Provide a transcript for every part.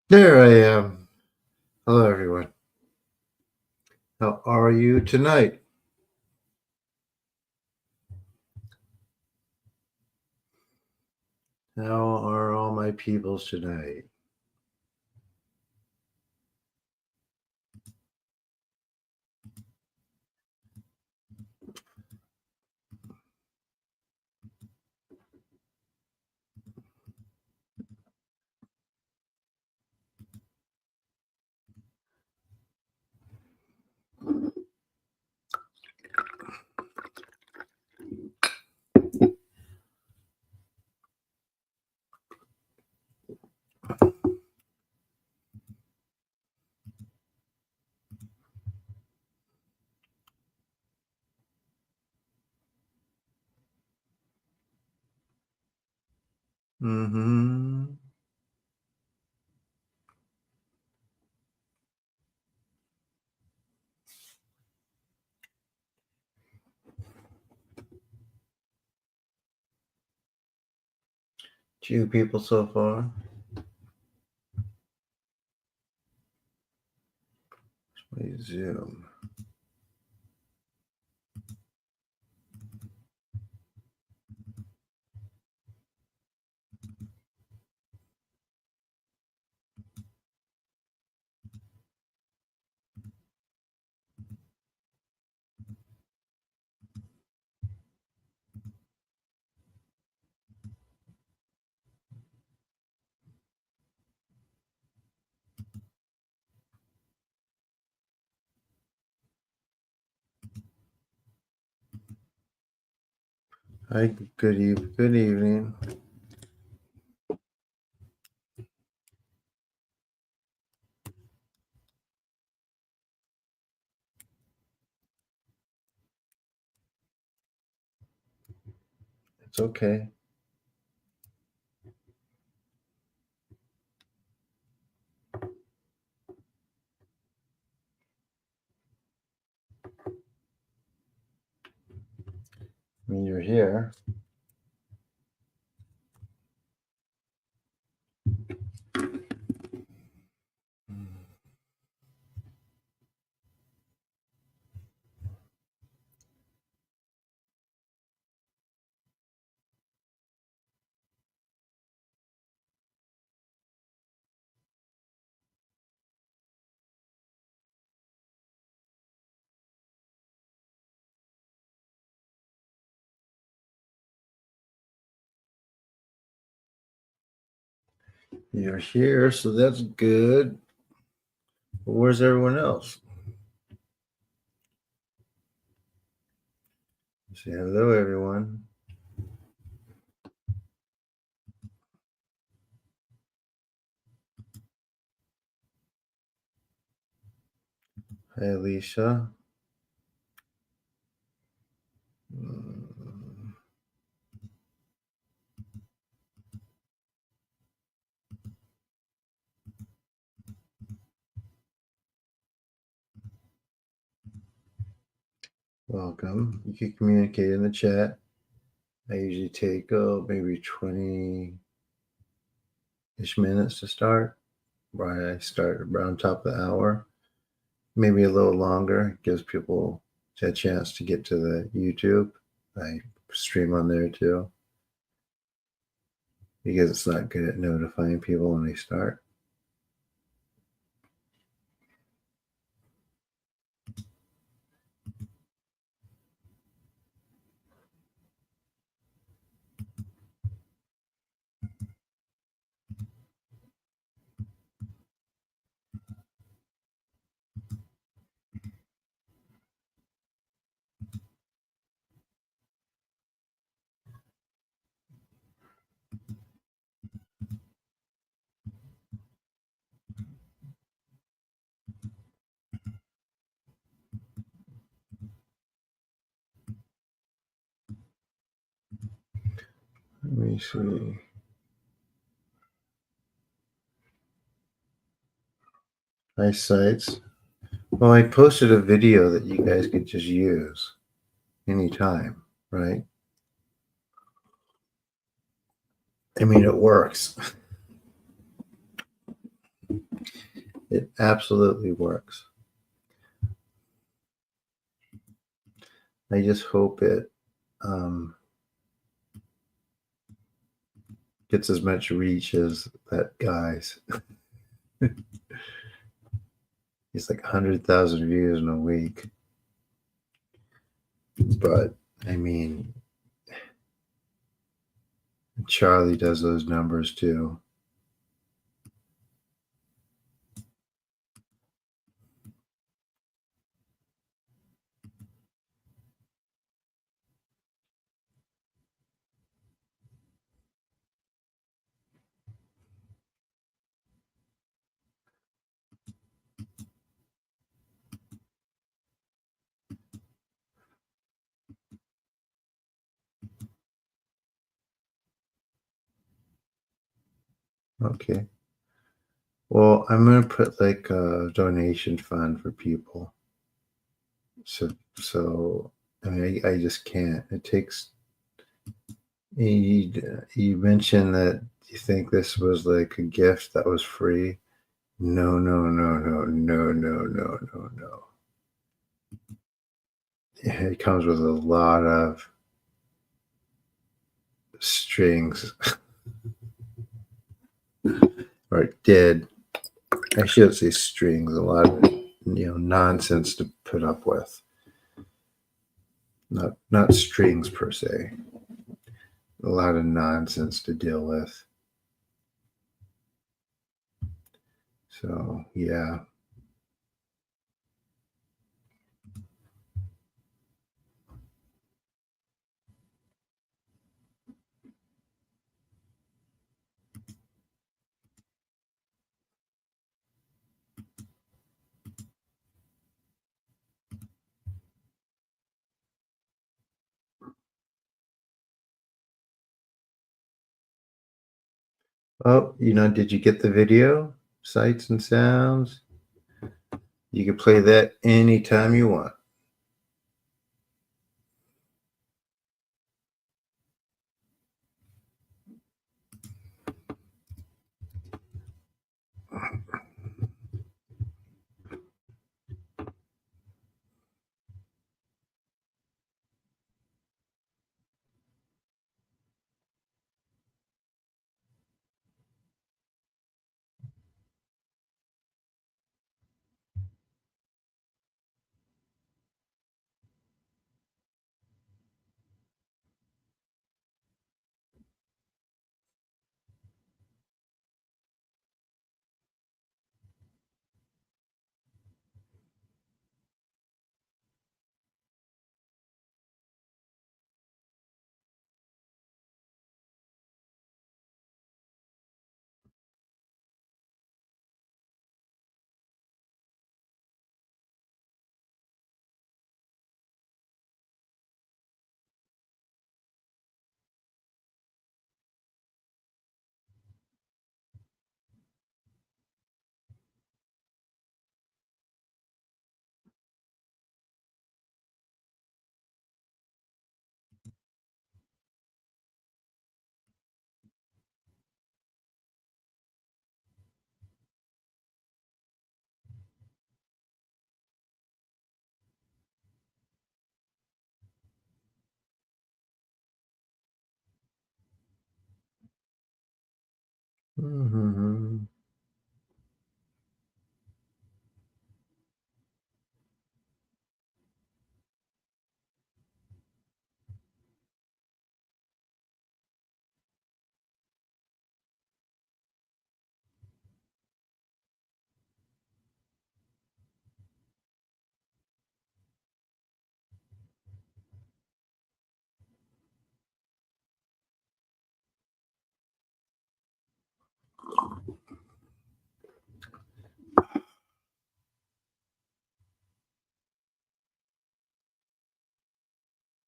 There I am. Hello, everyone. How are you tonight? How are all my peoples tonight? Mm-hmm. Two people so far. Let me zoom. Hi, good evening. It's okay. I mean, you're here. You're here, so that's good. But where's everyone else? Say hello, everyone. Hi, Alicia. Mm, Welcome. You can communicate in the chat. I usually take maybe 20-ish minutes to start. Right, I start around top of the hour, maybe a little longer. It gives people a chance to get to the YouTube. I stream on there too because it's not good at notifying people when they start. Let me see. Nice sites. Well, I posted a video that you guys could just use anytime, right? I mean, it works. It absolutely works. I just hope it gets as much reach as that guy's. He's like 100,000 views in a week. But I mean, Charlie does those numbers too. Okay. Well, I'm gonna put like a donation fund for people. So I mean, I just can't. It takes. You mentioned that you think this was like a gift that was free. No, no, no, no, no, no, no, no, no. It comes with a lot of strings, or it did. I should say strings. A lot of nonsense to put up with. Not strings per se. A lot of nonsense to deal with. So yeah. Oh, did you get the video? Sights and sounds. You can play that anytime you want. Mm-hmm.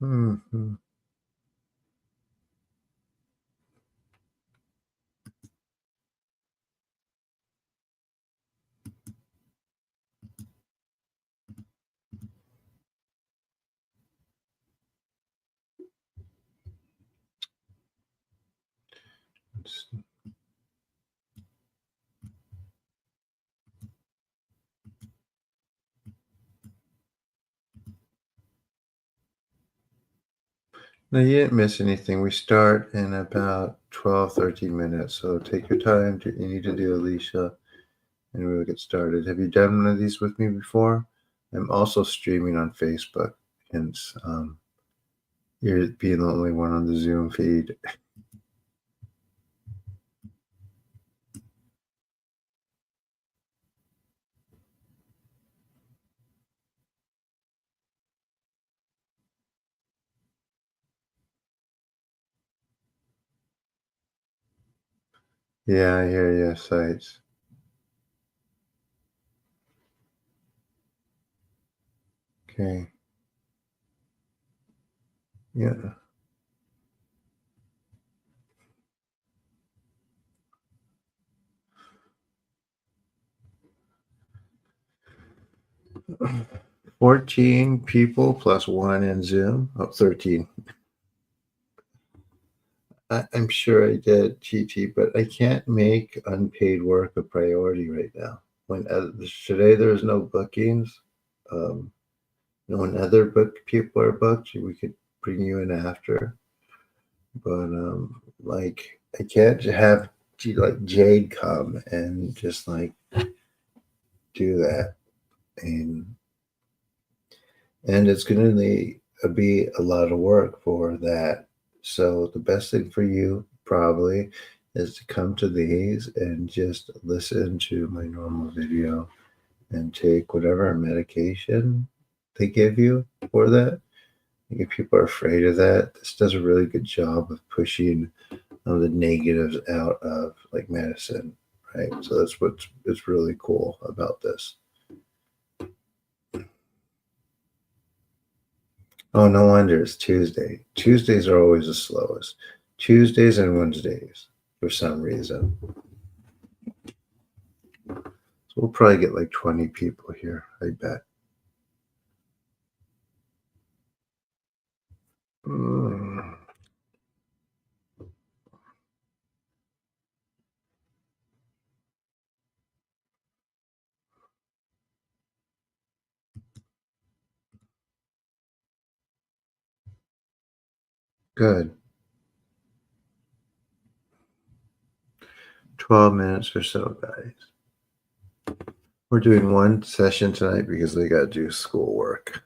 Mm-hmm. No, you didn't miss anything. We start in about 12, 13 minutes. So take your time. You need to do Alicia, and we'll get started. Have you done one of these with me before? I'm also streaming on Facebook, hence you're being the only one on the Zoom feed. Yeah, I hear you, sites. Okay. Yeah. 14 people plus one in Zoom. Oh, 13. I'm sure I did, GT, but I can't make unpaid work a priority right now. When today there's no bookings, um, when other people are booked, we could bring you in after. But like I can't have like Jade come and just like do that, and it's going to be a lot of work for that. So the best thing for you probably is to come to these and just listen to my normal video and take whatever medication they give you for that. If people are afraid of that, this does a really good job of pushing the negatives out of like medicine, right? So that's what's it's really cool about this. Oh, no wonder it's Tuesday. Tuesdays are always the slowest. Tuesdays and Wednesdays for some reason. So we'll probably get like 20 people here, I bet. Mm, good. 12 minutes or so, guys. We're doing one session tonight because they got to do schoolwork.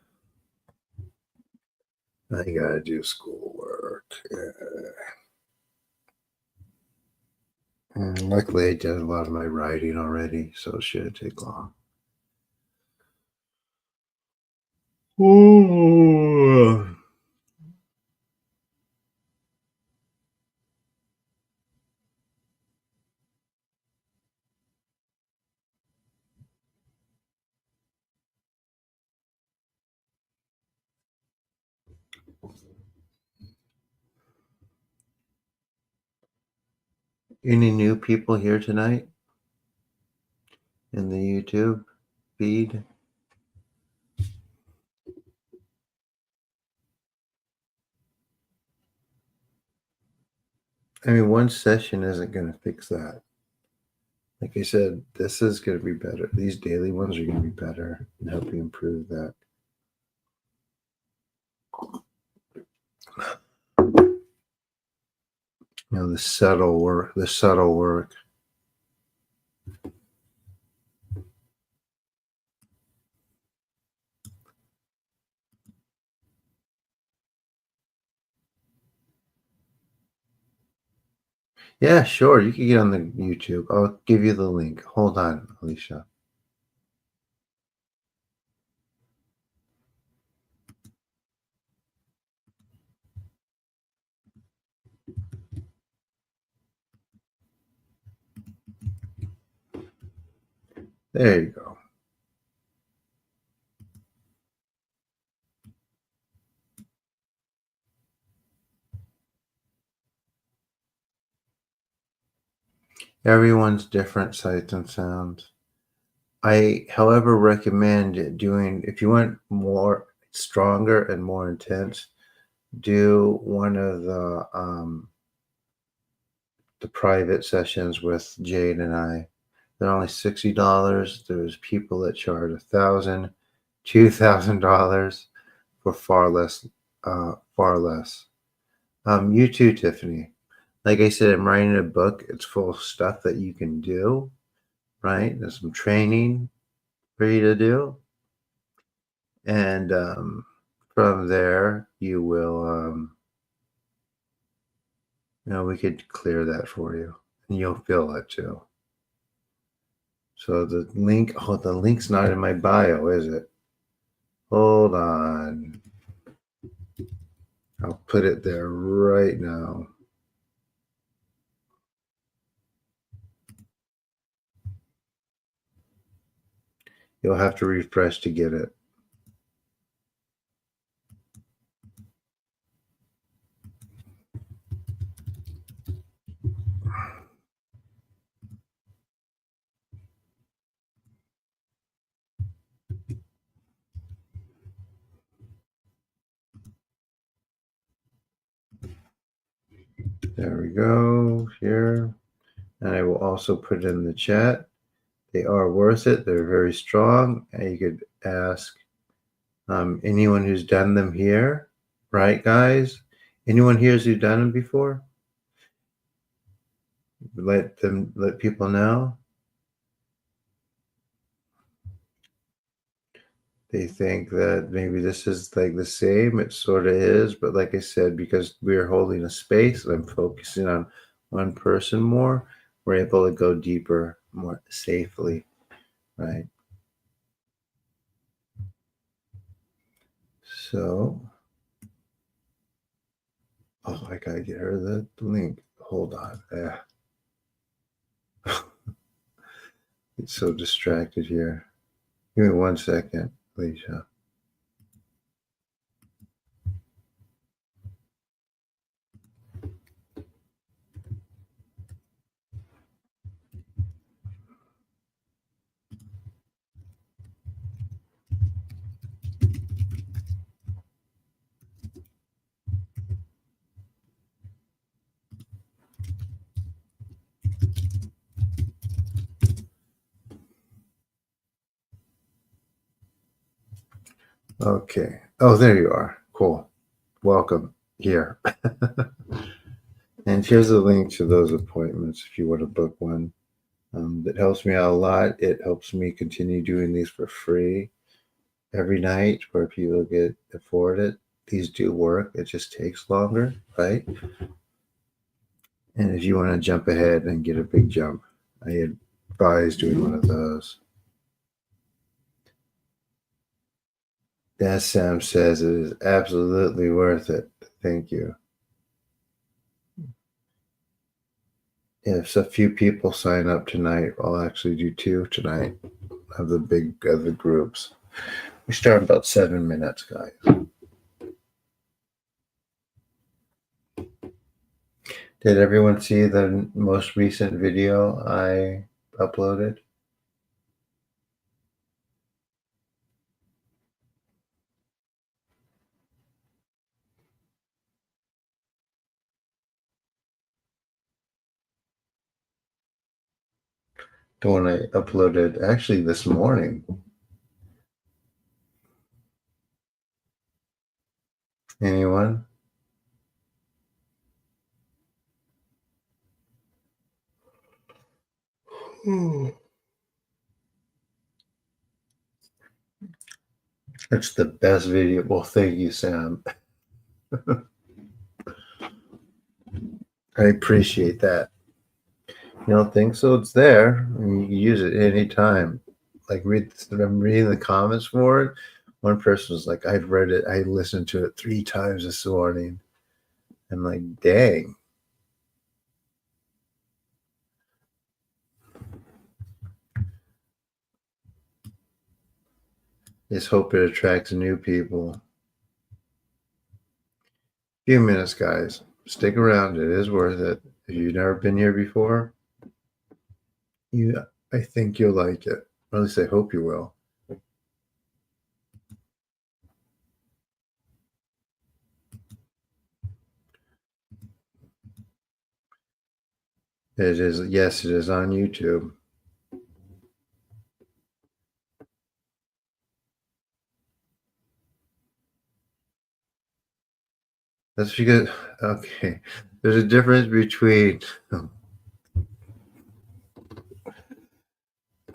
I got to do schoolwork. And luckily, I did a lot of my writing already, so it shouldn't take long. Ooh. Any new people here tonight in the YouTube feed? I mean, one session isn't going to fix that. Like I said, this is going to be better. These daily ones are going to be better and help you improve that. You know, the subtle work, the subtle work. Yeah, sure. You can get on the YouTube. I'll give you the link. Hold on, Alicia. There you go. Everyone's different sights and sounds. I, however, recommend doing, if you want more stronger and more intense, do one of the private sessions with Jade and I. They're only $60. There's people that charge $1,000, $2,000 for far less, far less. You too, Tiffany. Like I said, I'm writing a book. It's full of stuff that you can do, right? There's some training for you to do. And from there, you will, we could clear that for you. And you'll feel it too. So the link's not in my bio, is it? Hold on. I'll put it there right now. You'll have to refresh to get it. There we go, here. And I will also put it in the chat. They are worth it. They're very strong. And you could ask anyone who's done them here, right, guys? Anyone here who's done them before? Let people know. They think that maybe this is like the same. It sort of is, but like I said, because we're holding a space and I'm focusing on one person more, we're able to go deeper more safely, right? So, oh, I gotta get her the link. Hold on. It's so distracted here. Give me 1 second, Alicia. Okay. Oh, there you are. Cool. Welcome here. And here's a link to those appointments if you want to book one. That helps me out a lot. It helps me continue doing these for free every night where people get afford it. These do work. It just takes longer, right? And if you want to jump ahead and get a big jump, I advise doing one of those. That Sam says it is absolutely worth it. Thank you. If a few people sign up tonight, I'll actually do 2 tonight of the groups. We start in about 7 minutes, guys. Did everyone see the most recent video I uploaded? The one I uploaded actually this morning. Anyone? It's the best video. Well, thank you, Sam. I appreciate that. You don't think so? It's there. I mean, you can use it anytime. Like I'm reading the comments for it. One person was like, "I've read it. I listened to it 3 times this morning." I'm like, "Dang." Just hope it attracts new people. Few minutes, guys. Stick around. It is worth it. If you've never been here before, I think you'll like it. Or at least I hope you will. It is, yes, it is on YouTube. That's because Okay. There's a difference between,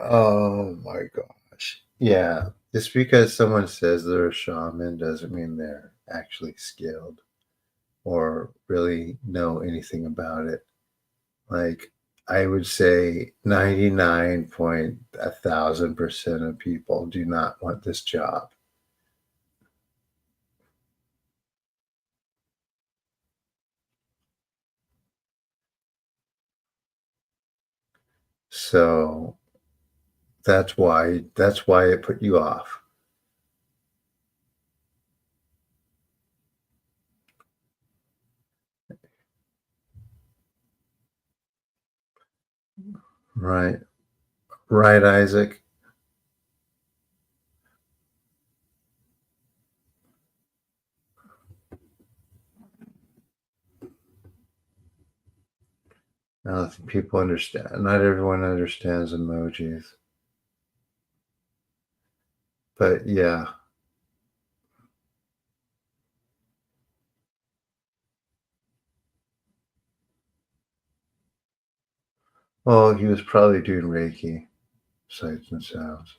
oh my gosh. Yeah. Just because someone says they're a shaman doesn't mean they're actually skilled or really know anything about it. Like, I would say 99.1000% of people do not want this job. So that's why it put you off. Right. Right, Isaac. I don't think people understand. Not everyone understands emojis. But yeah. Well, he was probably doing Reiki, sights and sounds.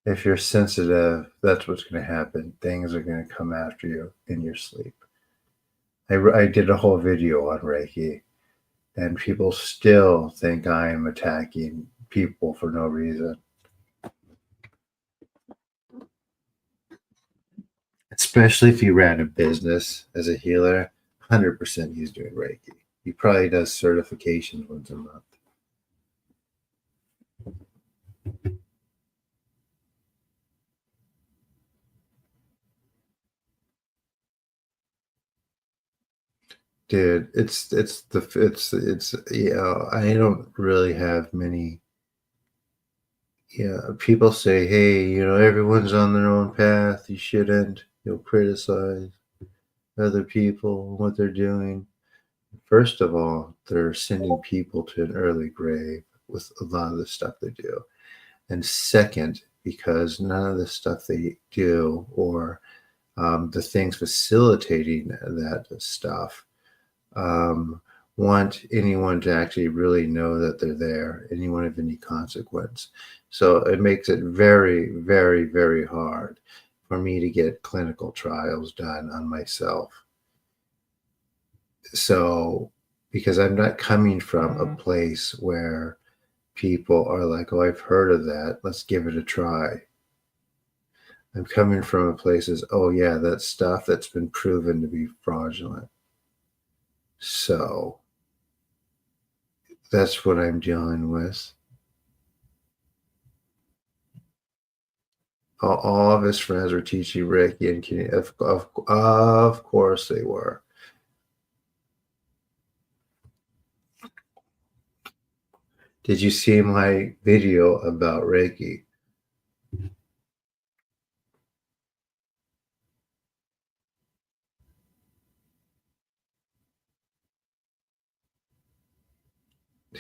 If you're sensitive, that's what's going to happen. Things are going to come after you in your sleep. I did a whole video on Reiki, and people still think I am attacking people for no reason. Especially if he ran a business as a healer, 100% he's doing Reiki. He probably does certifications once a month. Dude, it's I don't really have many. Yeah, people say, hey, everyone's on their own path. You shouldn't, criticize other people and what they're doing. First of all, they're sending people to an early grave with a lot of the stuff they do. And second, because none of the stuff they do or the things facilitating that stuff um, want anyone to actually really know that they're there, anyone of any consequence. So it makes it very, very, very hard for me to get clinical trials done on myself. So, because I'm not coming from a place where people are like, oh, I've heard of that. Let's give it a try. I'm coming from a place as, oh, yeah, that's stuff that's been proven to be fraudulent. So that's what I'm dealing with. All of his friends were teaching Reiki and of course they were. Did you see my video about Reiki?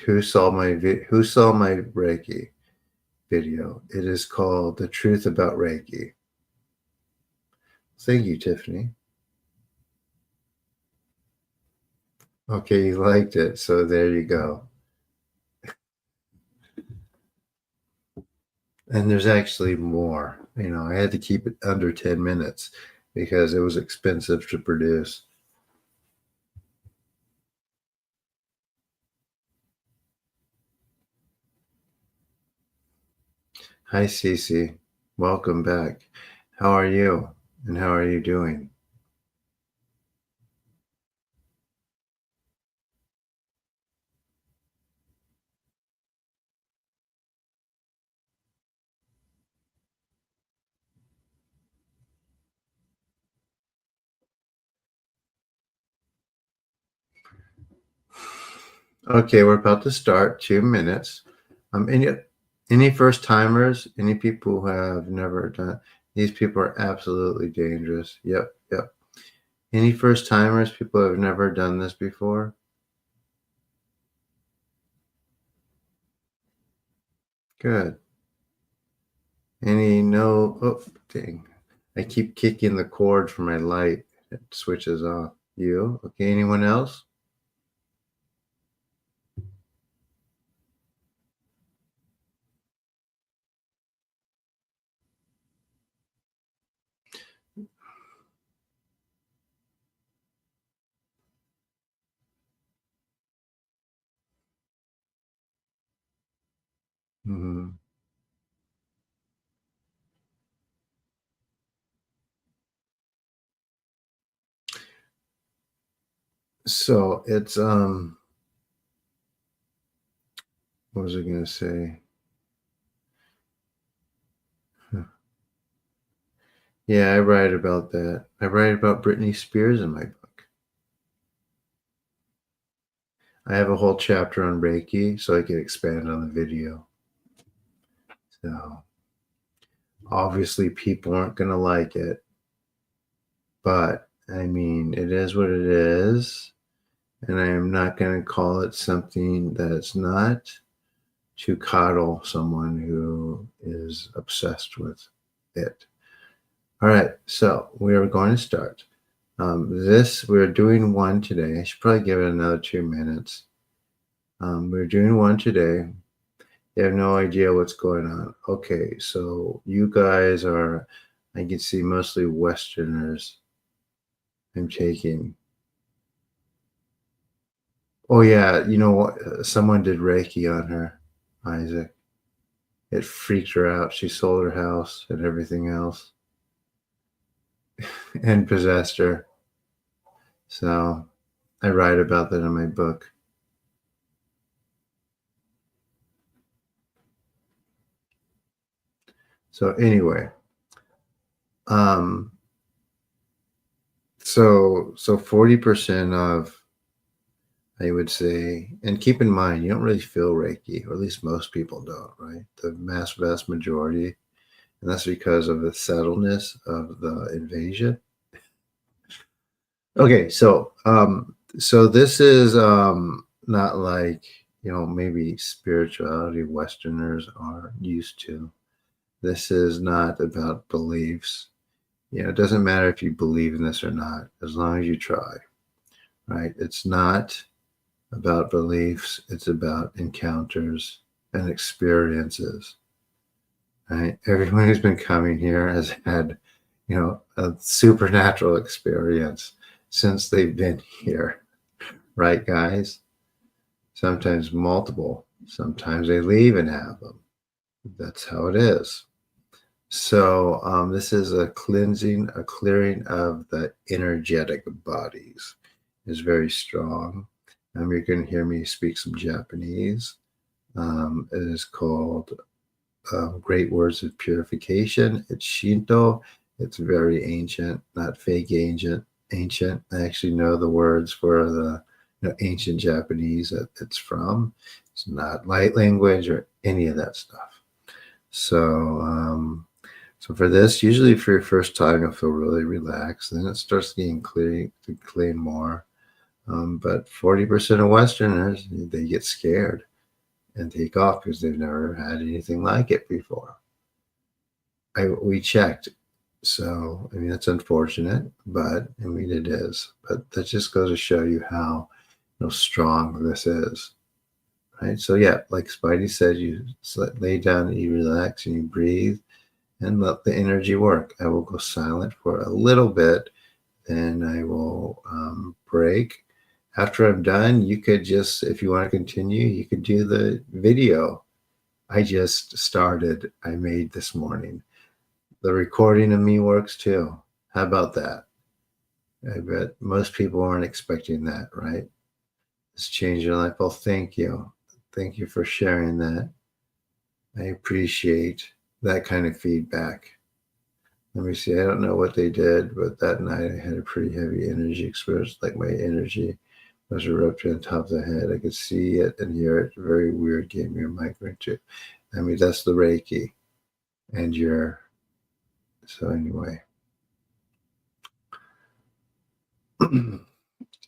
Who saw my Reiki video? It is called The Truth About Reiki. Thank you, Tiffany. Okay, you liked it, so there you go. And there's actually more. I had to keep it under 10 minutes because it was expensive to produce. Hi, Cece. Welcome back. How are you? And how are you doing? Okay, we're about to start. 2 minutes. Any first timers? Any people who have never done? These people are absolutely dangerous. Yep, yep. Any first timers? People who have never done this before? Good. Any no? Oh, dang! I keep kicking the cord for my light. It switches off. You. Okay, anyone else? Mhm. So it's what was I gonna say? Huh. Yeah, I write about that. I write about Britney Spears in my book. I have a whole chapter on Reiki, so I can expand on the video. So obviously people aren't gonna like it, but I mean it is what it is. And I am not gonna call it something that it's not to coddle someone who is obsessed with it. All right, so we are going to start. We're doing one today. I should probably give it another 2 minutes. We're doing one today. You have no idea what's going on. Okay, so you guys are, I can see mostly Westerners. I'm taking. Oh yeah, you know what? Someone did Reiki on her, Isaac. It freaked her out. She sold her house and everything else, and possessed her. So I write about that in my book. So anyway, um, so 40% of, I would say, and keep in mind you don't really feel Reiki, or at least most people don't, right? The vast majority, and that's because of the subtleness of the invasion. Okay, so this is not like, maybe spirituality Westerners are used to. This is not about beliefs. It doesn't matter if you believe in this or not, as long as you try, right? It's not about beliefs, it's about encounters and experiences, right? Everyone who's been coming here has had, a supernatural experience since they've been here, right, guys? Sometimes multiple, sometimes they leave and have them. That's how it is. So this is a cleansing, a clearing of the energetic bodies. Is very strong. You're going to hear me speak some Japanese. It is called Great Words of Purification. It's Shinto. It's very ancient, not fake ancient. Ancient. I actually know the words for the ancient Japanese that it's from. It's not light language or any of that stuff. So for this, usually for your first time, you'll feel really relaxed. Then it starts getting clear to clean more. But 40% of Westerners, they get scared and take off because they've never had anything like it before. We checked. So, I mean, that's unfortunate, but I mean, it is. But that just goes to show you how strong this is. Right. So, yeah, like Spidey said, you lay down and you relax and you breathe and let the energy work. I will go silent for a little bit, then I will break. After I'm done, you could just, if you want to continue, you could do the video I just started, I made this morning. The recording of me works too. How about that? I bet most people aren't expecting that, right? It's changed your life. Well, thank you. Thank you for sharing that. I appreciate that kind of feedback. Let me see. I don't know what they did, but that night I had a pretty heavy energy experience. Like my energy was erupting on top of the head. I could see it and hear it. Very weird. Gave me a migraine too. I mean, that's the Reiki. And so anyway,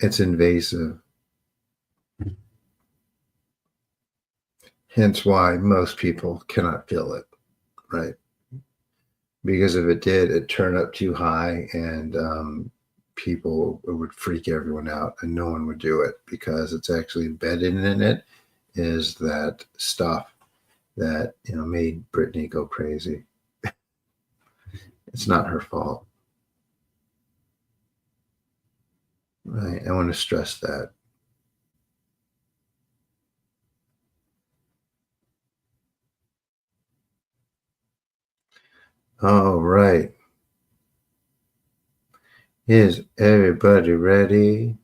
it's invasive. Hence why most people cannot feel it, right? Because if it did, it'd turn up too high and people, it would freak everyone out and no one would do it because it's actually embedded in it is that stuff that, made Britney go crazy. It's not her fault. Right? I want to stress that. All right. Is everybody ready?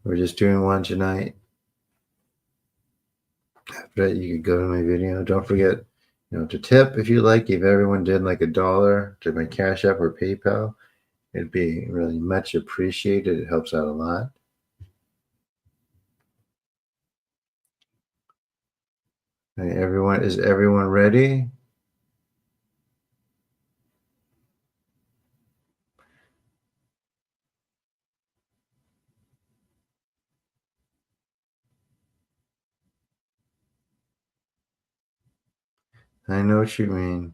We're just doing one tonight. After that, you could go to my video. Don't forget, to tip if you like. If everyone did like $1 to my Cash App or PayPal, it'd be really much appreciated. It helps out a lot. Right, is everyone ready? I know what you mean.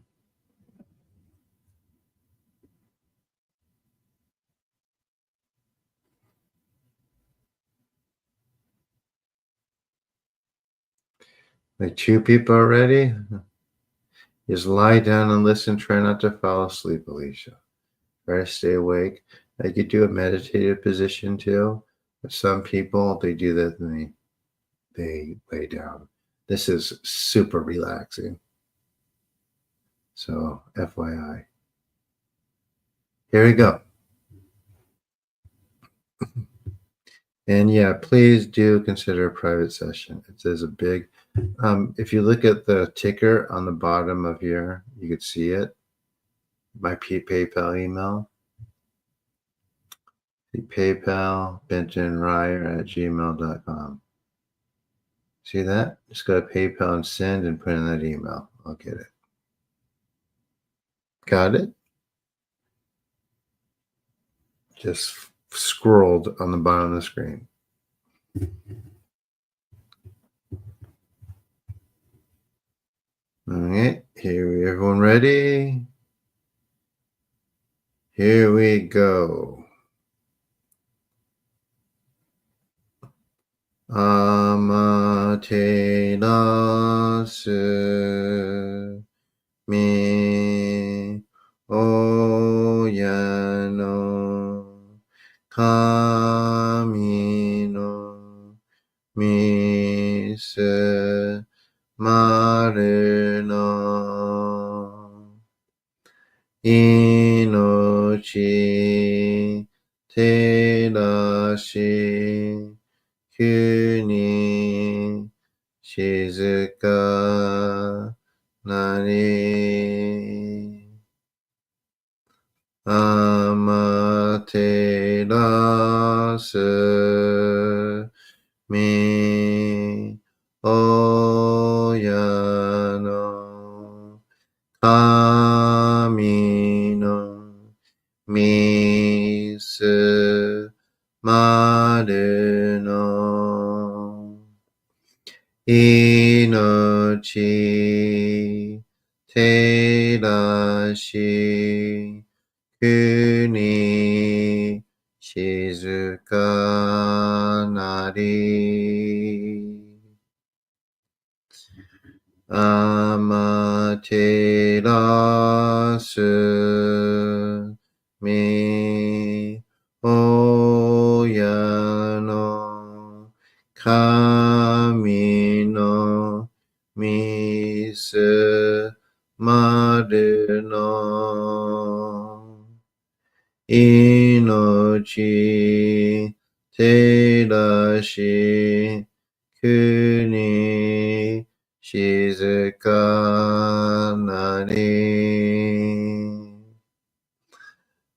Like 2 people are ready? Just lie down and listen. Try not to fall asleep, Alicia. Try to stay awake. I could do a meditative position too. But some people, they do that and they lay down. This is super relaxing. So, FYI. Here we go. And yeah, please do consider a private session. It is a big, if you look at the ticker on the bottom of here, you could see it. My PayPal email. The PayPal, Benton, Ryer at gmail.com. See that? Just go to PayPal and send and put in that email. I'll get it. Got it? Just scrolled on the bottom of the screen. All right, everyone ready? Here we go. Amaterasu mi oyano kami no misu maru no inochi terashi kuni shizuka nari amaterasu mi oyano kami no misu maru no inochi terashi kuni shizuka nari amaterasu mi oyano kami no misu maru no inochi terashi kuni shizuka nari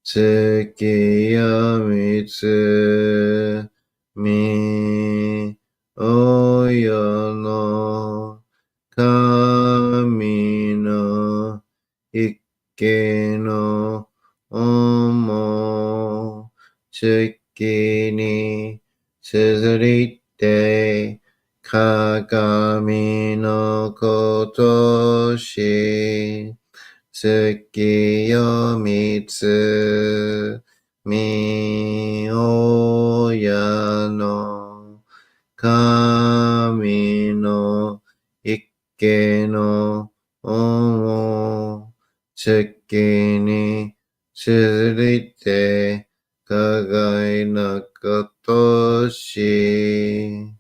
tsukiyamitsu mi oyano kami no ikke no omo tsuki ni tsusurite kagami no kotoshi 月よみつみおやの神の池の恩を月に続いて輝いなことし。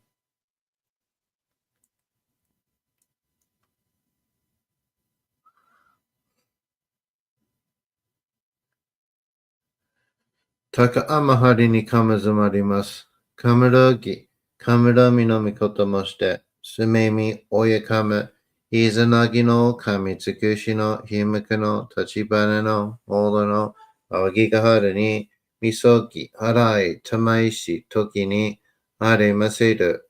高天張にかむずまります。かむるぎ、かむるみのみこともして、すめみおやかむ、いざなぎの神つくしのひむくの立ち花のおどのあぎがはるに、みそぎ、はらい、たまいし、ときに、ありませる。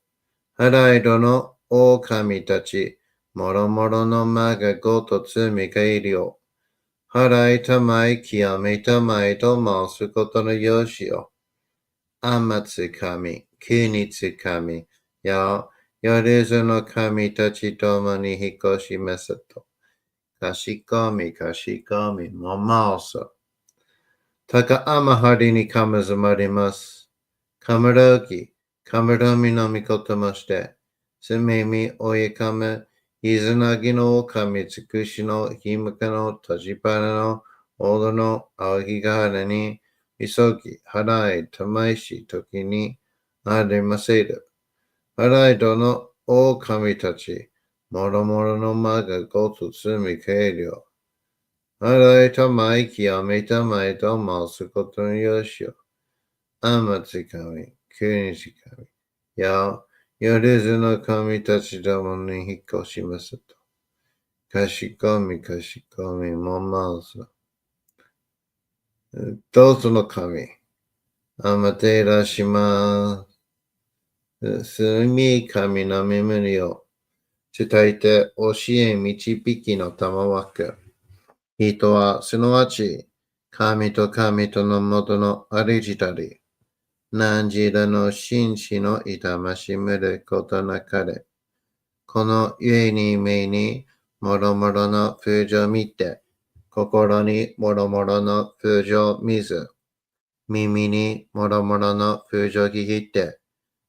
はらいどの狼たち、もろもろのまがごとつみかいりょう。払いたまい極めたまいと申すことのよしを。あまつかみ、国つかみ、や、よりずの神たちともに引っ越しますと。かしこみ、かしこみ、もまそ。たかあまはりにかむずまります。かむろき、かむろみのみこともして、すみみおいかむ、いずなぎの神つくしのひむかのたじぱなのおどのあぎがはらに、いそぎ、はらい、たまいし、ときに、ありませる。はらいどの狼たち、もろもろのまがごとつみけりょ。はらいたまい極めたまいと申すことのよしを。あまつかみ、くにしかみ。や、よりずの神たちどもに引っ越しますと。かしこみ、かしこみ、もまず。どうぞの神。あまていらします。すみ神の耳にを伝えて教え導きの玉枠。人はすなわち神と神とのもとのありじたり。何時らの紳士の痛ましめることなかれ。この故に目にもろもろの風情見て、心にもろもろの風情見ず、耳にもろもろの風情聞いて、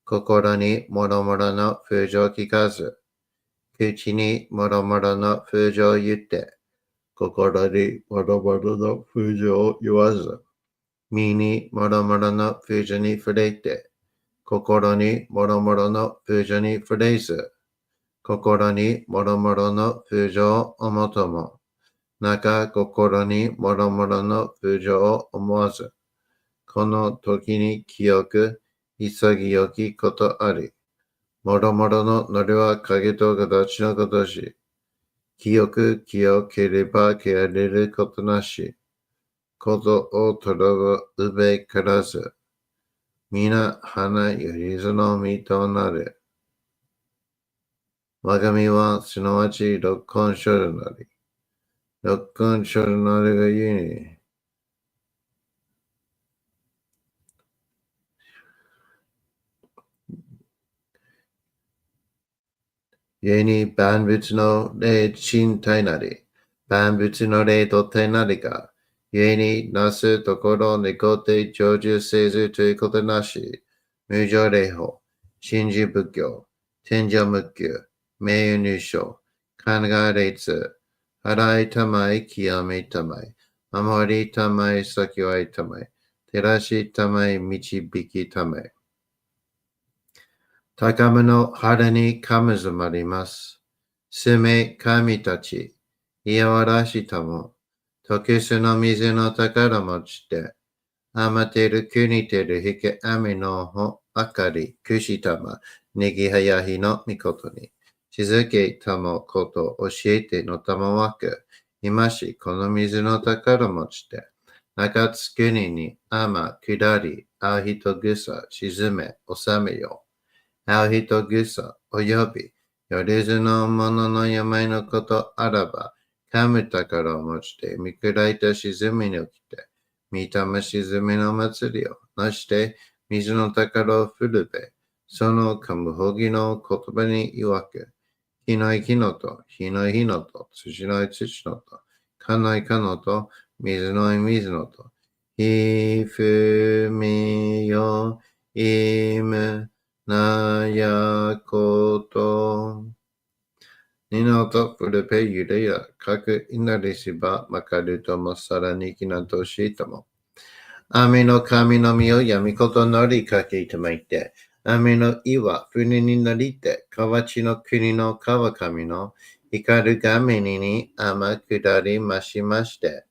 心にもろもろの風情聞かず、口にもろもろの風情言って、心にもろもろの風情言わず、身にもろもろの風情に触れて、心にもろもろの風情に触れず、心にもろもろの風情を思とも、中心にもろもろの風情を思わず、この時に清く、潔きことあり、もろもろののりは影と形のことし、清く清ければけられることなし、ことをとらぶべからず、皆花よりずの実となる。我が身はすなわち六根所るなり。六根所るなりがゆえに、故に万物の霊身体なり、万物の霊と体なりが、故になすところにごて成就せずということなし、無常霊法、真珠仏教、天上無休、名誉入賞、考え列、払いたまい、極めたまい、守りたまい、先はいたまい、照らしたまい、導きたまい。高めの腹にかむずまります。すめ神たち、いやわらしたも、時すの水の宝持ちて、あまてる国てるひけあみのほあかり、くしたま、ねぎはやひのみことに、静けたもこと教えてのたまわく、今しこの水の宝持ちて、中津国にあま下り、あひとぐさ沈め、収めよ。あう人ぐさ、および、よりずのものの病のことあらば、かむ宝を持ちて、見下いた沈みに起きて、見たま沈みの祭りをなして、水の宝を振るべ、そのかむほぎの言葉に曰く、火の火のと、火の火のと、土の土のと、かないかのと、水のい水のと、ひふみよいむなやこと、にのとふるぺゆれや、かくいなりしば、まかるともさらにきなとしとも。雨の神の実をやみことのりかけてまいて、雨の岩、船になりて、河内の国の川上の光る画面に天下りましまして、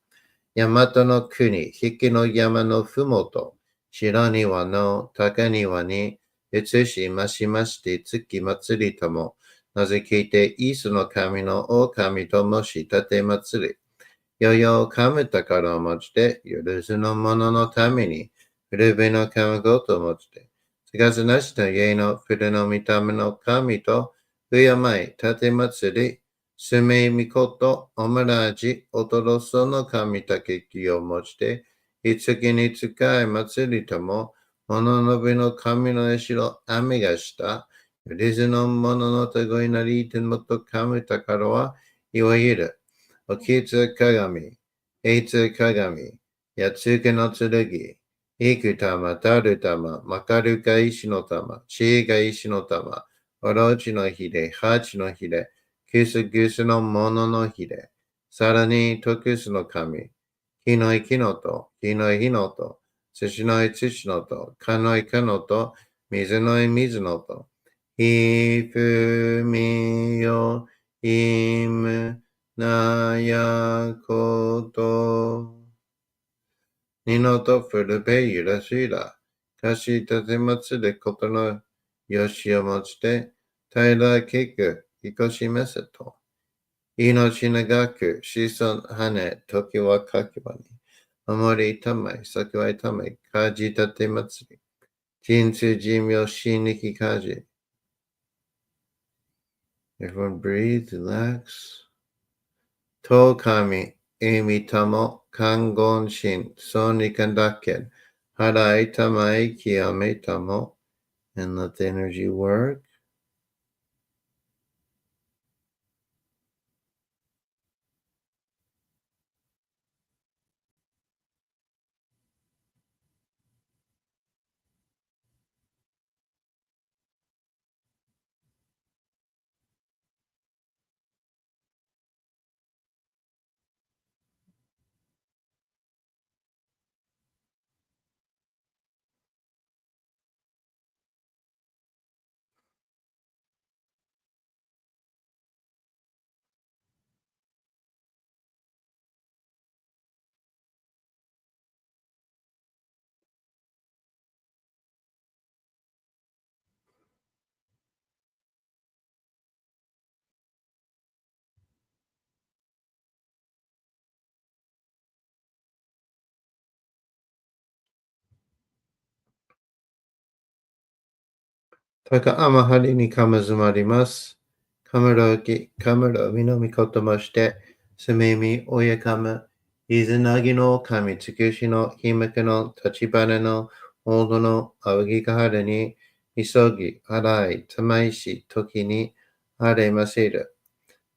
大和の国、引きの山のふもと、白庭の高庭に移しましまして月祭りとも、なぜ聞いてイースの神の狼ともし立て祭り、よよかむたからをもちて、許すの者のために、古べの神ごともちて、つかずなしの家の筆の見た目の神と、敬い、立て祭り、すめみこと、おむらじ、おとろその神たけきをもちて、いつきに使い祭りとも、物のべの神のえしろ、雨がした、許すの者のたごいなりいてもとかむたからは、いわゆる。おきつ鏡、えつ鏡、やつけの剣、いく玉、たる玉、まかるか石の玉、ちいが石の玉、おろちのひれ、はちのひれ、くすぐすのもののひれ、さらにとくすの神、きのいきのと、きのいひのと、すしのいつしのと、かのいかのと、水のい水のと、ひふみよ、いむ、なやこと。にのとふるべゆらしいら。かしたてまつでことのよしをもちて、たいらけく、いこしめせと。命長く、子孫はね、時はかきばに。おもりたまい、さくわいたまい、かじたてまつり。人生寿命、死にきかじ。Everyone breathe, relax. と神、意味とも、看言心、そうにかんだけ、払いたまい、清めとも、and let the energy work. 高天張にかむずまります。かむろき、かむろみのみこともして、すめみおやかむ、いずなぎの神つくしのひめくの立花のほどのあわぎかはるに、急ぎ、払い、たまいし、時に、あれませる。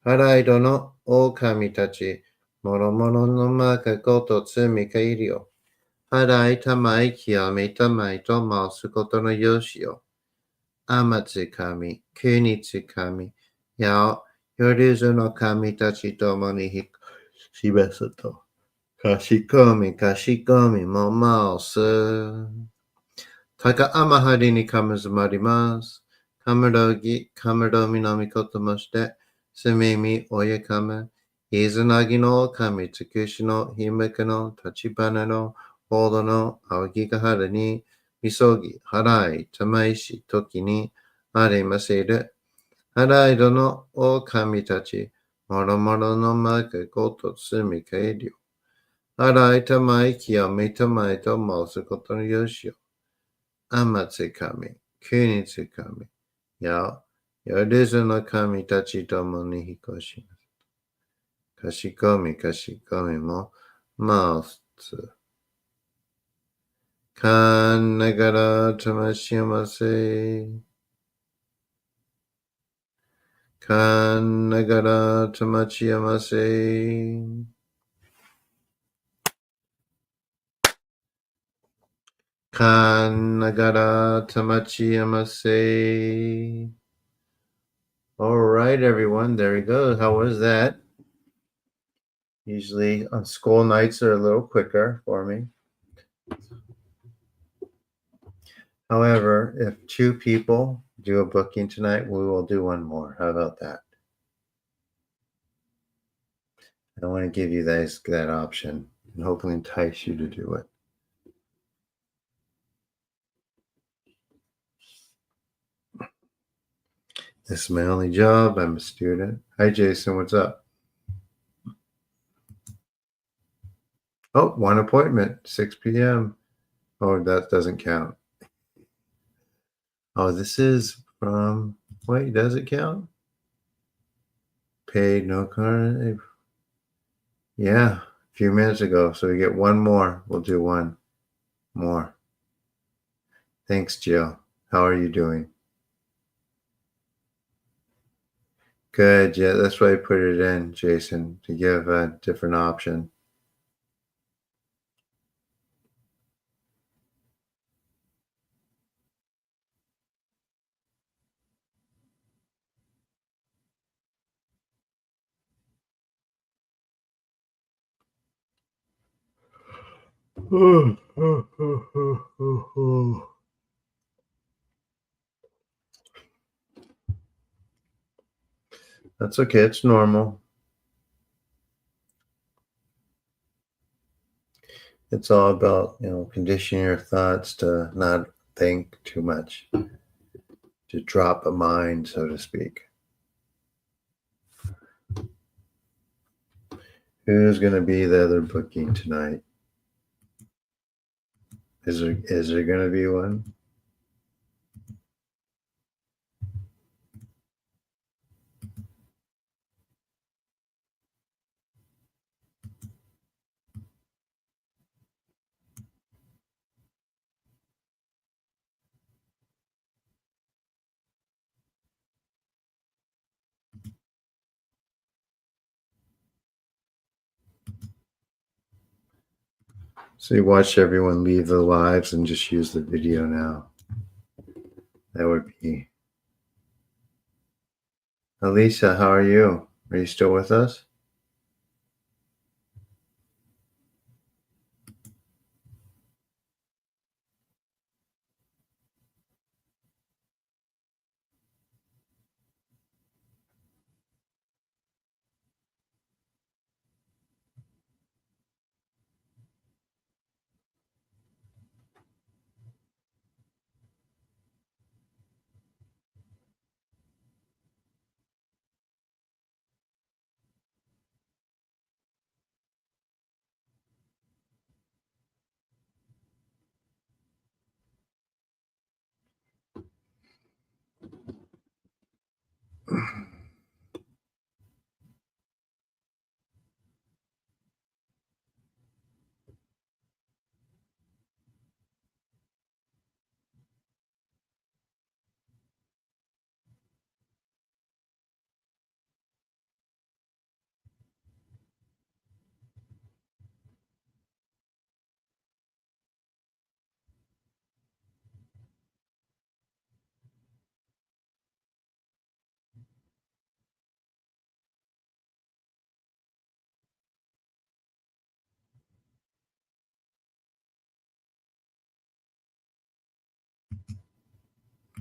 払いどの狼たち、もろもろのまかことつみかいるよ。払いたまいきやめたまいと申すことのよしよ。天津神、国津神、や夜ずの神たちともにひしべすと。かしこみかしこみも申す。高天張にかむずまります。かむろぎ、かむろみのみこともして、すみみおやかむ、いずなぎの神つくしのひめくの立花のほどのあわぎがはるに、みそぎ、払い、たまいし、時に、ありませる。払いどの狼たち、もろもろのまかごとすみかえりょ。払いたまいきやめたまいと申すことのよしよ。天津神、国津神、や、夜ずの神たちともに引っ越します。かしこみかしこみも、まつ。かんながらとましませ。かんながらとまちやませ。Nagara Tamachi Amase. All right, everyone. There we go. How was that? Usually on school nights are a little quicker for me. However, if 2 people do a booking tonight, we will do one more. How about that? I want to give you guys that option and hopefully entice you to do it. This is my only job. I'm a student. Hi, Jason. What's up? Oh, one appointment, 6 p.m. Oh, that doesn't count. Oh, this is from, wait, does it count? Paid, no card. Yeah, a few minutes ago. So we get one more. We'll do one more. Thanks, Jill. How are you doing? Good. Yeah, that's why I put it in, Jason, to give a different option. That's okay. It's normal. It's all about, conditioning your thoughts to not think too much, to drop a mind, so to speak. Who's going to be the other booking tonight? Is there going to be one? So you watch everyone leave the lives and just use the video now. That would be. Elisa, how are you? Are you still with us?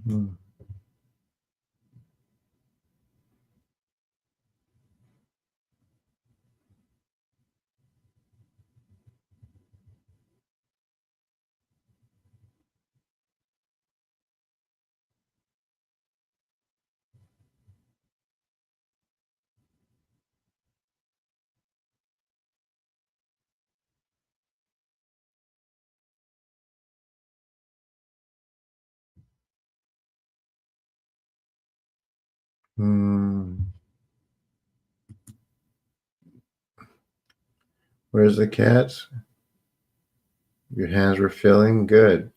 Hmm. Hmm. Where's the cats? Your hands were filling? Good.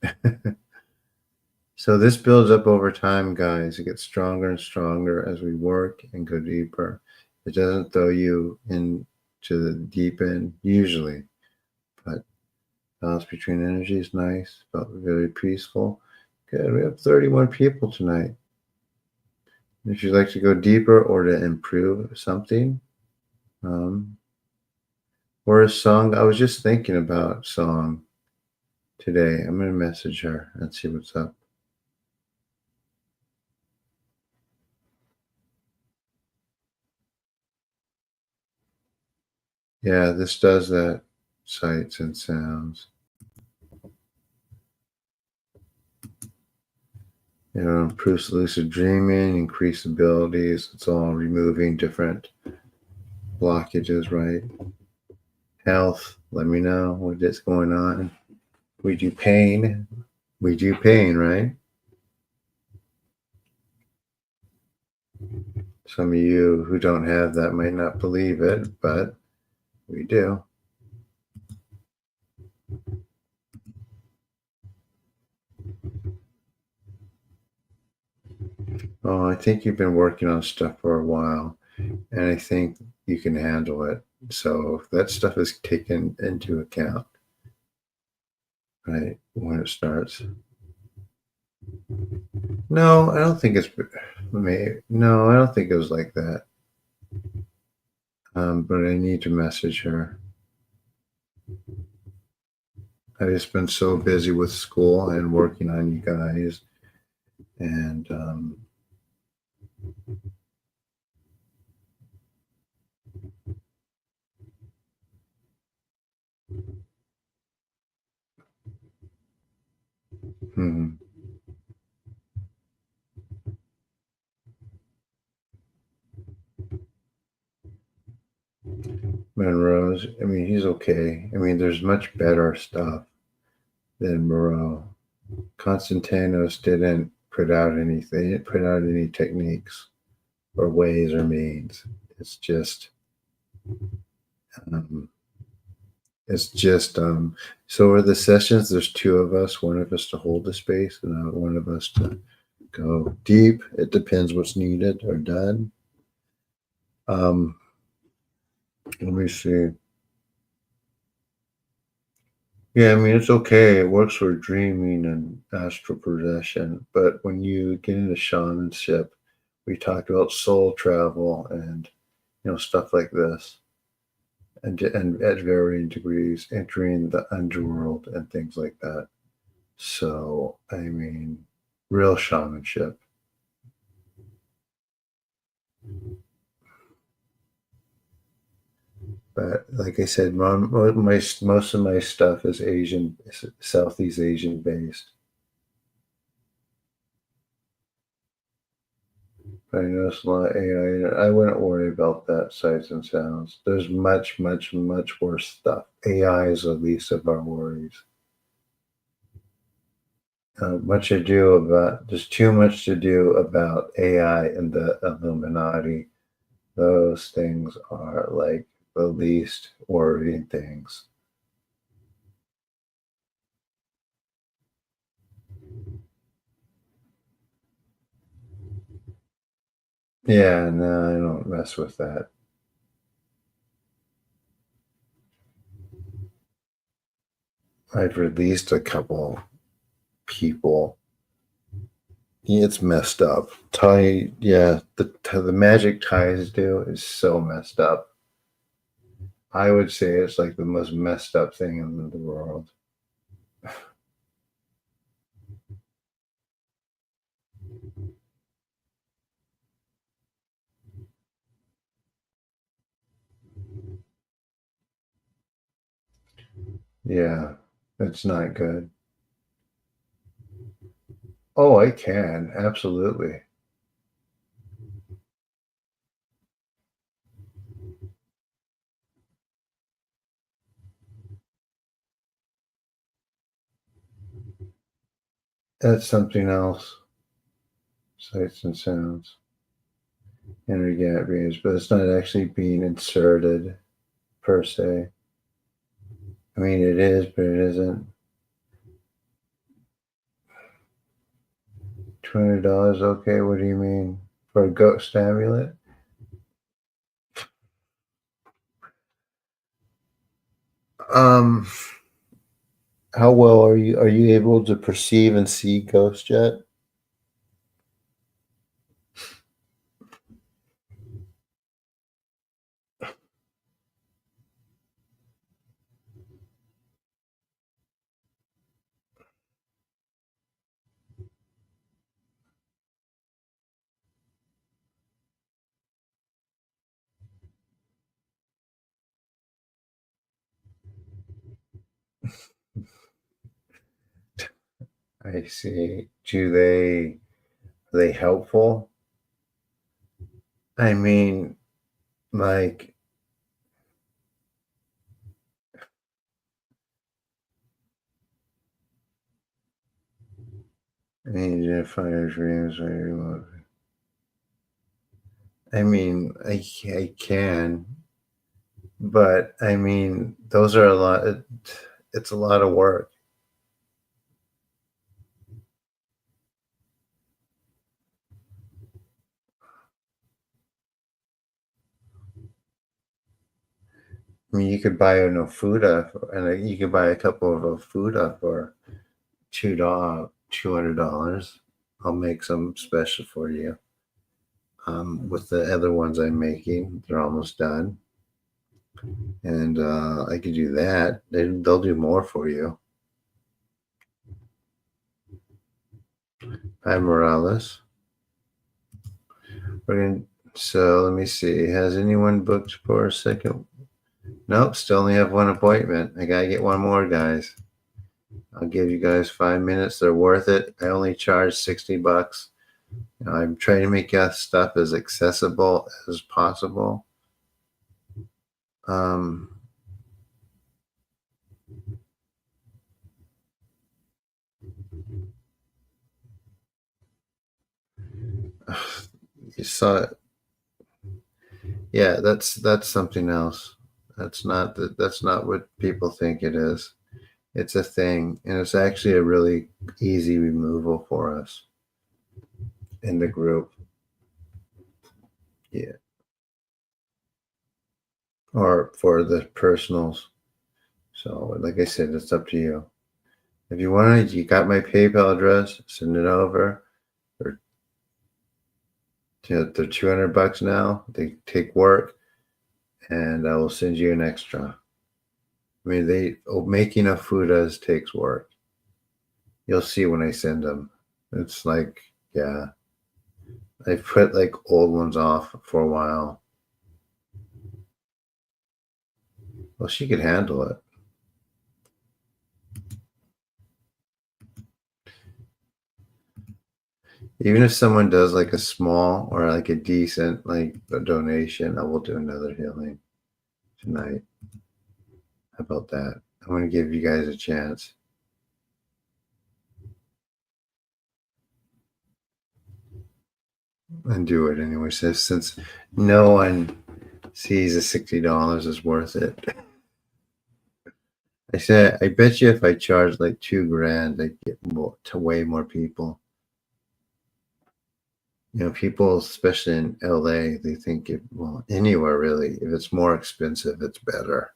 So this builds up over time, guys. It gets stronger and stronger as we work and go deeper. It doesn't throw you into the deep end usually, but Balance between energies, nice. Felt very peaceful. Good. We have 31 people tonight. If you'd like to go deeper or to improve something, um, or a song, I was just thinking about song today. I'm going to message her and see what's up. Yeah, this does that. Sights and sounds. Improves lucid dreaming, increase abilities. It's all removing different blockages, right? Health. Let me know what is going on. We do pain. We do pain, right? Some of you who don't have that might not believe it, but we do. Oh, I think you've been working on stuff for a while, and I think you can handle it. So that stuff is taken into account, right, when it starts. No, I don't think it's no, I don't think it was like that. But I need to message her. I've just been so busy with school and working on you guys, and hmm. Monroe's. I mean, he's okay. I mean, there's much better stuff than Moreau. Constantinos didn't put out anything. He didn't put out any techniques or ways or means. It's just, um, it's just. So are the sessions? There's two of us. One of us to hold the space, and one of us to go deep. It depends what's needed or done. Um, Let me see. Yeah, I mean, it's okay. It works for dreaming and astral projection. But when you get into shamanship, we talked about soul travel and, stuff like this, and at varying degrees, entering the underworld and things like that. So, I mean, real shamanship. But like I said, most of my stuff is Asian, Southeast Asian based. I noticed a lot of AI. I wouldn't worry about that, sights and sounds. There's much, much, much worse stuff. AI is the least of our worries. Much ado about, there's too much to do about AI and the Illuminati. Those things are like the least worrying things. Yeah, no, I don't mess with that. I've released a couple people. Yeah, it's messed up. Yeah, the magic ties do is so messed up. I would say it's like the most messed up thing in the world. Yeah, it's not good. Oh, I can absolutely. That's something else. Sights and sounds, internet beams, but it's not actually being inserted per se. I mean, it is, but it isn't. $200, okay. What do you mean for a ghost amulet? Um, How well are you? Are you able to perceive and see ghosts yet? I see. Are they helpful? I mean, like, I mean, identify your dreams. I can, but I mean, those are a lot. It's a lot of work. I mean, you could buy an Ofuda, and you could buy a couple of Ofuda for $200. I'll make some special for you. With the other ones I'm making, they're almost done, and I could do that. They'll do more for you. Hi, Morales. We're gonna. So let me see. Has anyone booked for a second? Nope. Still only have one appointment. I gotta get one more, guys. I'll give you guys 5 minutes. They're worth it. I only charge $60. I'm trying to make stuff as accessible as possible. Um, you saw it. Yeah, that's something else. That's not what people think it is. It's a thing, and it's actually a really easy removal for us in the group. Yeah, or for the personals. So, like I said, it's up to you. If you want to, you got my PayPal address. Send it over. They're, they're $200 now. They take work, and I will send you an extra. I mean, making a food does takes work. You'll see when I send them. It's like, yeah, I put like old ones off for a while. Well, she could handle it. Even if someone does like a small or like a decent like a donation, I will do another healing tonight. How about that? I'm going to give you guys a chance and do it anyway. So since no one sees the $60 is worth it, I said I bet you if I charge like 2 grand, I get more to way more people. People, especially in LA, they think well, anywhere really, if it's more expensive, it's better.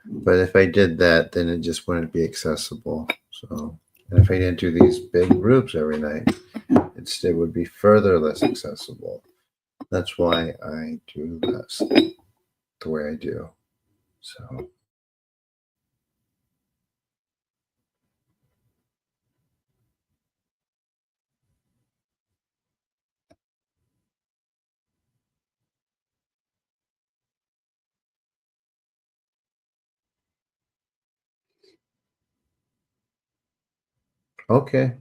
But if I did that, then it just wouldn't be accessible. So, and if I didn't do these big groups every night, it would be further less accessible. That's why I do this the way I do. So, okay.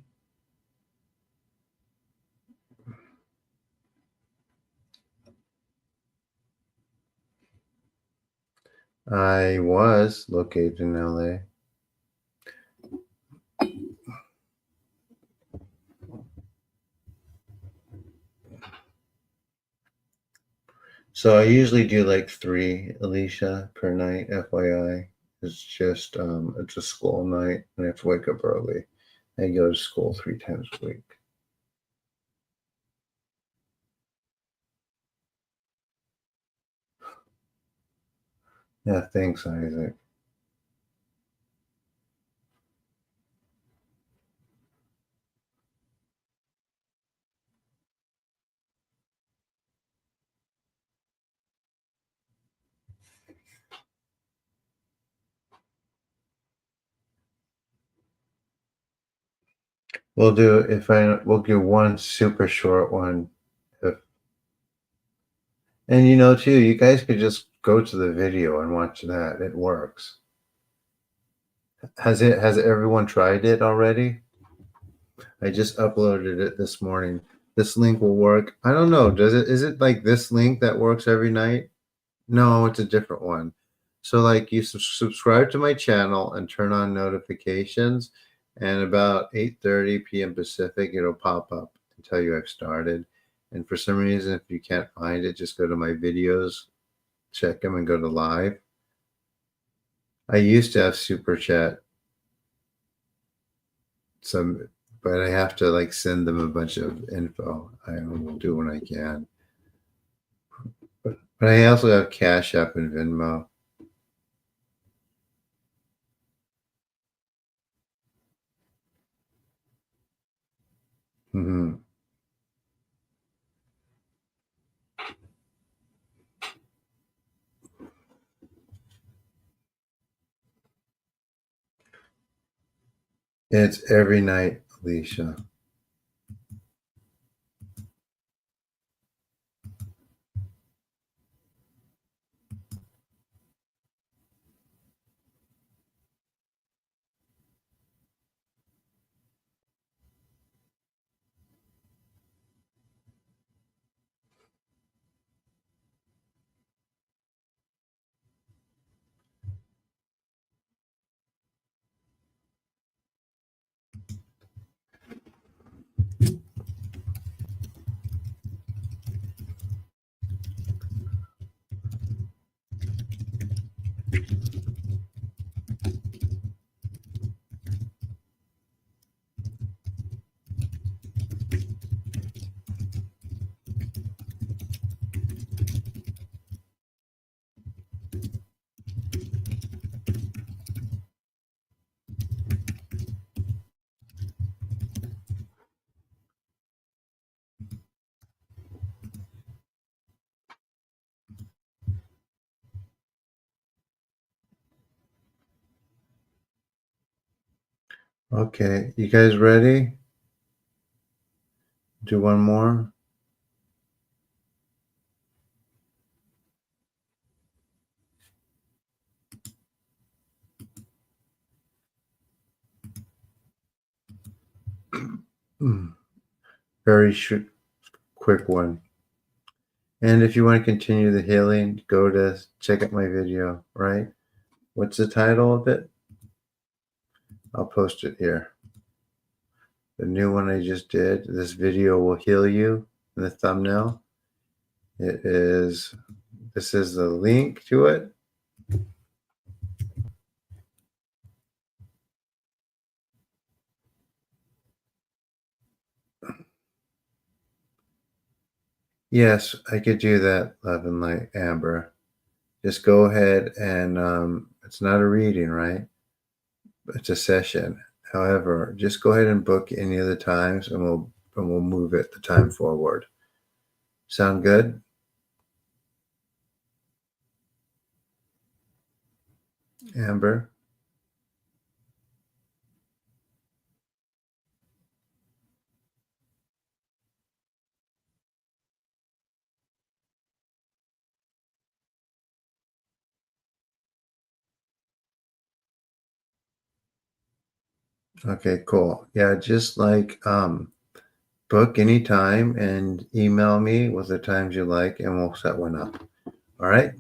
I was located in LA. So I usually do like 3, Alicia, per night, FYI. It's just it's a school night and I have to wake up early. I go to school 3 times a week. Yeah, thanks, Isaac. we'll do one super short one. If, and you know too, you guys could just go to the video and watch that. It works. Has everyone tried it already? I just uploaded it this morning. This link will work. I don't know. Is it like this link that works every night? No, it's a different one. So like you subscribe to my channel and turn on notifications, and about 8:30 p.m. Pacific, it'll pop up and tell you I've started. And for some reason, if you can't find it, just go to my videos, check them, and go to live. I used to have super chat, some, but I have to like send them a bunch of info. I will do when I can. But I also have Cash App and Venmo. Hmm. It's every night, Alicia. Okay, you guys ready? Do one more. Very quick one. And if you want to continue the healing, go to check out my video, right? What's the title of it? I'll post it here. The new one I just did. This video will heal you. In the thumbnail. This is the link to it. Yes, I could do that, Love and Light Amber. Just go ahead and it's not a reading, right? It's a session. However, just go ahead and book any of the times, and we'll move it the time forward. Sound good, Amber? Okay, cool. Yeah, just like book any time and email me with the times you like, and we'll set one up. All right.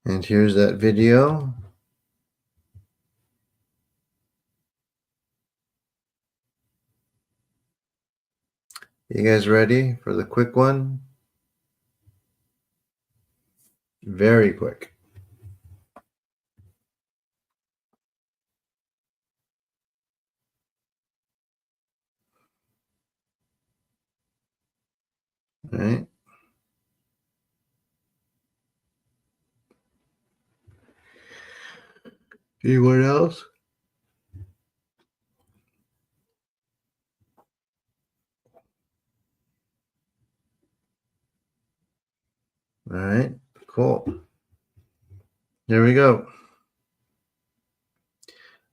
And here's that video. You guys ready for the quick one? Very quick. All right. Anyone else? right, cool. Here we go.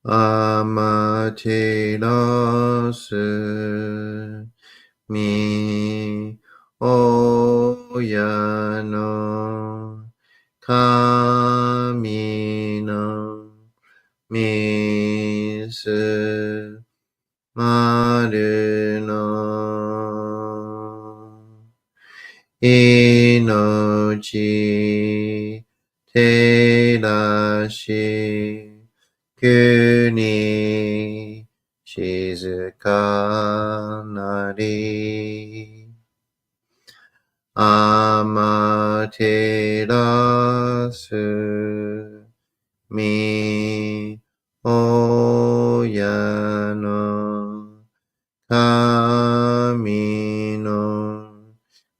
Amaterasu mi oya no kami no misu maru no inochi terashi kuni shizuka nari amaterasu mi oya no kami no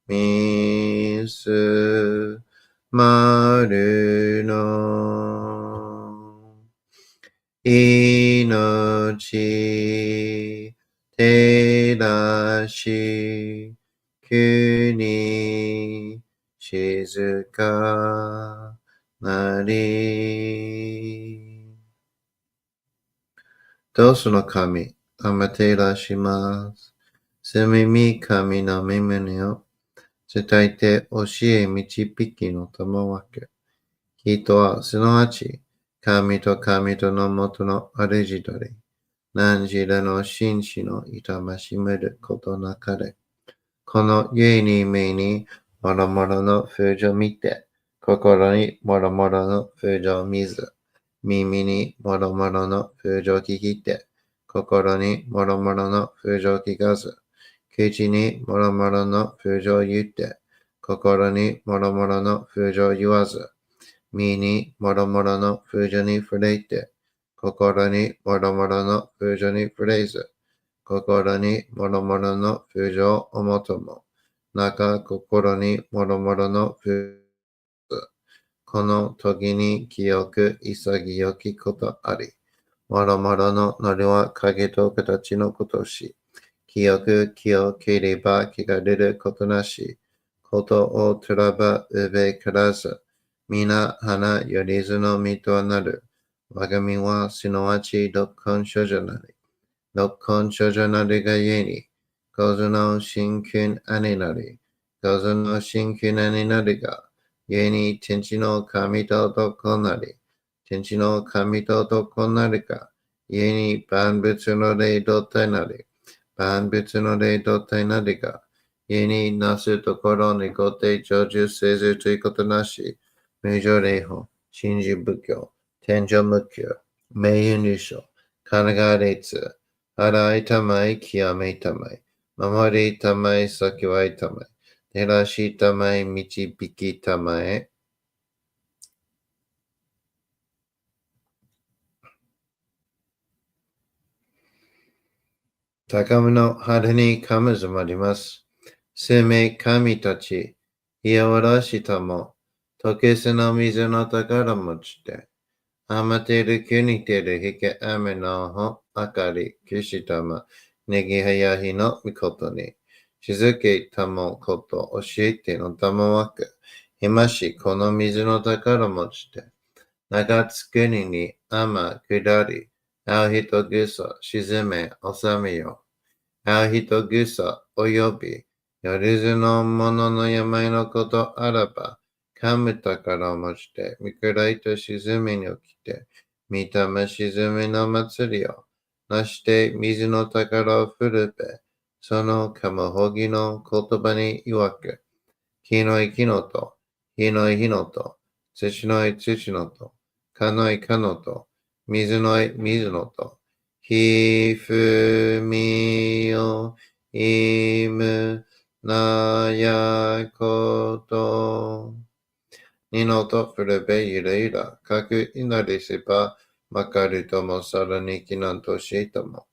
misu maru no inochi terashi kuni shizuka nari どうその神、アマテラします。すみみ神の耳を伝えて教え導きの玉わけ。人はすなわち神と神との元の主どり。何時らの紳士の痛ましめることなかれ。この家に目にもろもろの風情を見て、心にもろもろの風情を見ず、耳にもろもろの風情を聞いて、心にもろもろの風情を聞かず、口にもろもろの風情を言って、心にもろもろの風情を言わず、身にもろもろの風情に触れて、心にもろもろの風情に触れず、心にもろもろの風情を思とも、中心にもろもろの風情、この時に清く潔きことあり、もろもろのノリは影と形のことし、清く清ければ気が出ることなし、ことをとらばうべからず、皆花よりずの身となる。我が身はすなわち六根処女なり。六根処女なりがゆえに、ごずの真君兄なり。ごずの真君兄なりが、ゆえに天地の神と男なり。天地の神と男なりが、ゆえに万物の霊同体なり。万物の霊同体なりが、ゆえになすところにごて成就せずということなし。無常霊法、真珠仏教、天上無教、名誉入所、神奈川列、洗いたまい、清めたまい、守りたまい、先はいたまい、照らしたまい、導きたまえ。高めの春に神づまります。生命神たち、いやわらしたも、溶けせの水の宝持ちで、余っている国てるひけ雨のほ、あかり、きしたま、ねぎはやひのみことに、静けたもこと教えてのたまわく、ひましこの水の宝持ちで、長津国に雨下り、あう人ぐそ沈め収めよ。あう人ぐそおよび、よりずのものの病のことあらば、かむ宝を持ちて、みくらいと沈みに起きて、みたま沈みの祭りを、なして水の宝を振るべ、そのかむほぎの言葉に曰く、木のい木のと、火のい火のと、土のい土のと、かのいかのと、水のい水のと、ひふみよいむなやこと、にのとふるべゆらゆら、かくいなりせば、まかるともさらにきなんとしいとも。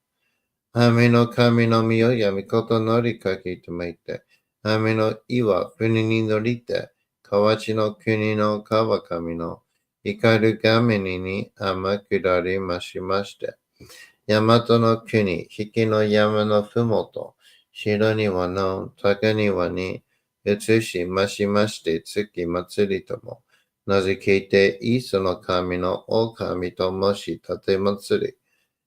雨の神の実をやみことのりかきとめいて、雨の岩船に乗りて、河内の国の川上の怒る神に天下りましまして、大和の国、引きの山のふもと、城にはの、高にはに、移しましまして月祭りとも、名付けてイースの神の狼ともし立て祭り。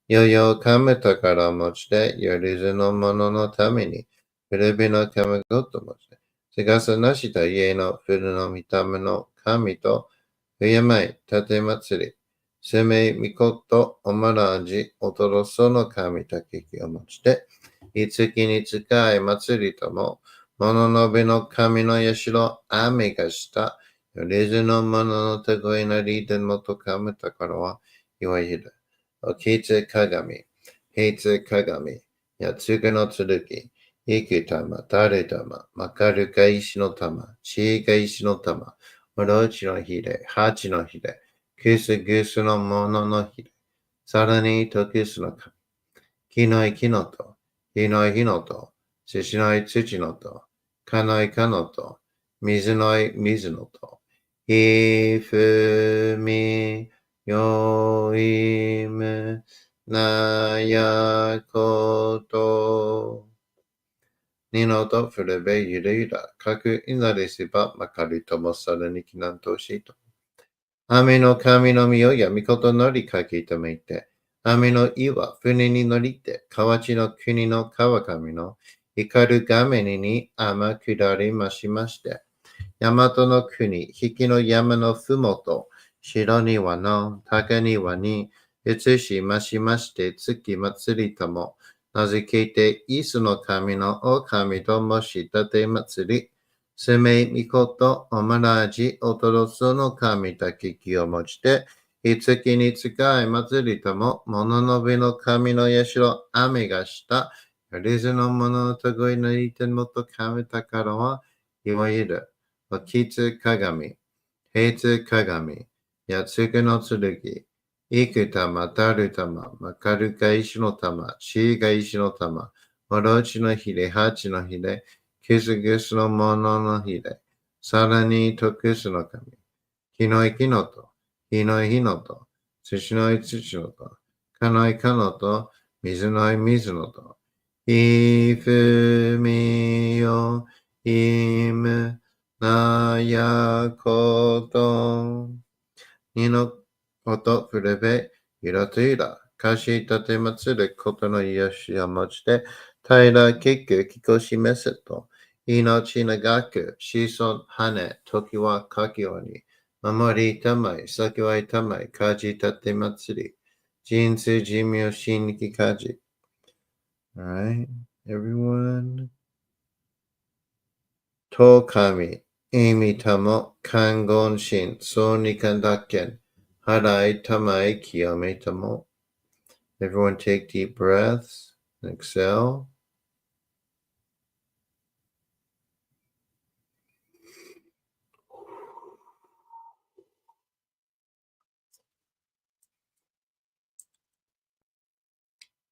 よよ神宝持ちで、よりずの者のために、古びの神ごと持ちで、せがさなした家の古の見た目の神と、敬い、立て祭り。せめみことおまらじ、おとろその神たけきを持ちで、いつきに使い祭りとも、物のべの神の社、雨がした、よりずの者のたごいなりでもと神宝は、いわゆる。起津鏡、平津鏡、やつぐの剣、幾玉、誰玉、まかるか石の玉、知恵が石の玉、おろちのひれ、八のひれ、くすぐすのもののひれ、さらにとくすのか、きのいきのと、ひのいひのと、ししのい土のと、かのいかのと、水のい水のと、ひふみよいむなやこと。にのとふれべゆれゆら、かくいなれせばまかりともさらにきなんとしと。雨の神の実をやみことのりかきとめいて、雨の岩、船に乗りて、河内の国の川上の光る画面に天下りましまして、大和の国、引きの山のふもと、白庭の高庭に移しましまして月祭りとも、名付けてイスの神の狼ともしたて祭り、せめみことおまらじおとろその神たききをもちて、いつきに使い祭りとも、物のべの神の社、雨がした、リズのもののたごいのいてもと神宝は、いわゆる。起津鏡、平津鏡、やつぐの剣、幾玉、たる玉、まかるか石の玉、しいが石の玉、おろちのひれ、八のひれ、くすぐすのもののひれ、さらにとくすの神、きのいきのと、ひのいひのと、土のい土のと、かのいかのと、水のい水のと、いふみよ、いむ、なやこと。にのこと、ふれべ、ゆらとゆら、かしたてまつることのよしをもちて、平ら結局きこしめせと、命長く、子孫羽、時はかきわに、守りたまい、先はいたまい、かじたてまつり、人生寿命しにきかじ。Alright, everyone. と神、意味たも、観言心、そうにかんだけん、払いたまい、清めたも。Everyone take deep breaths and exhale.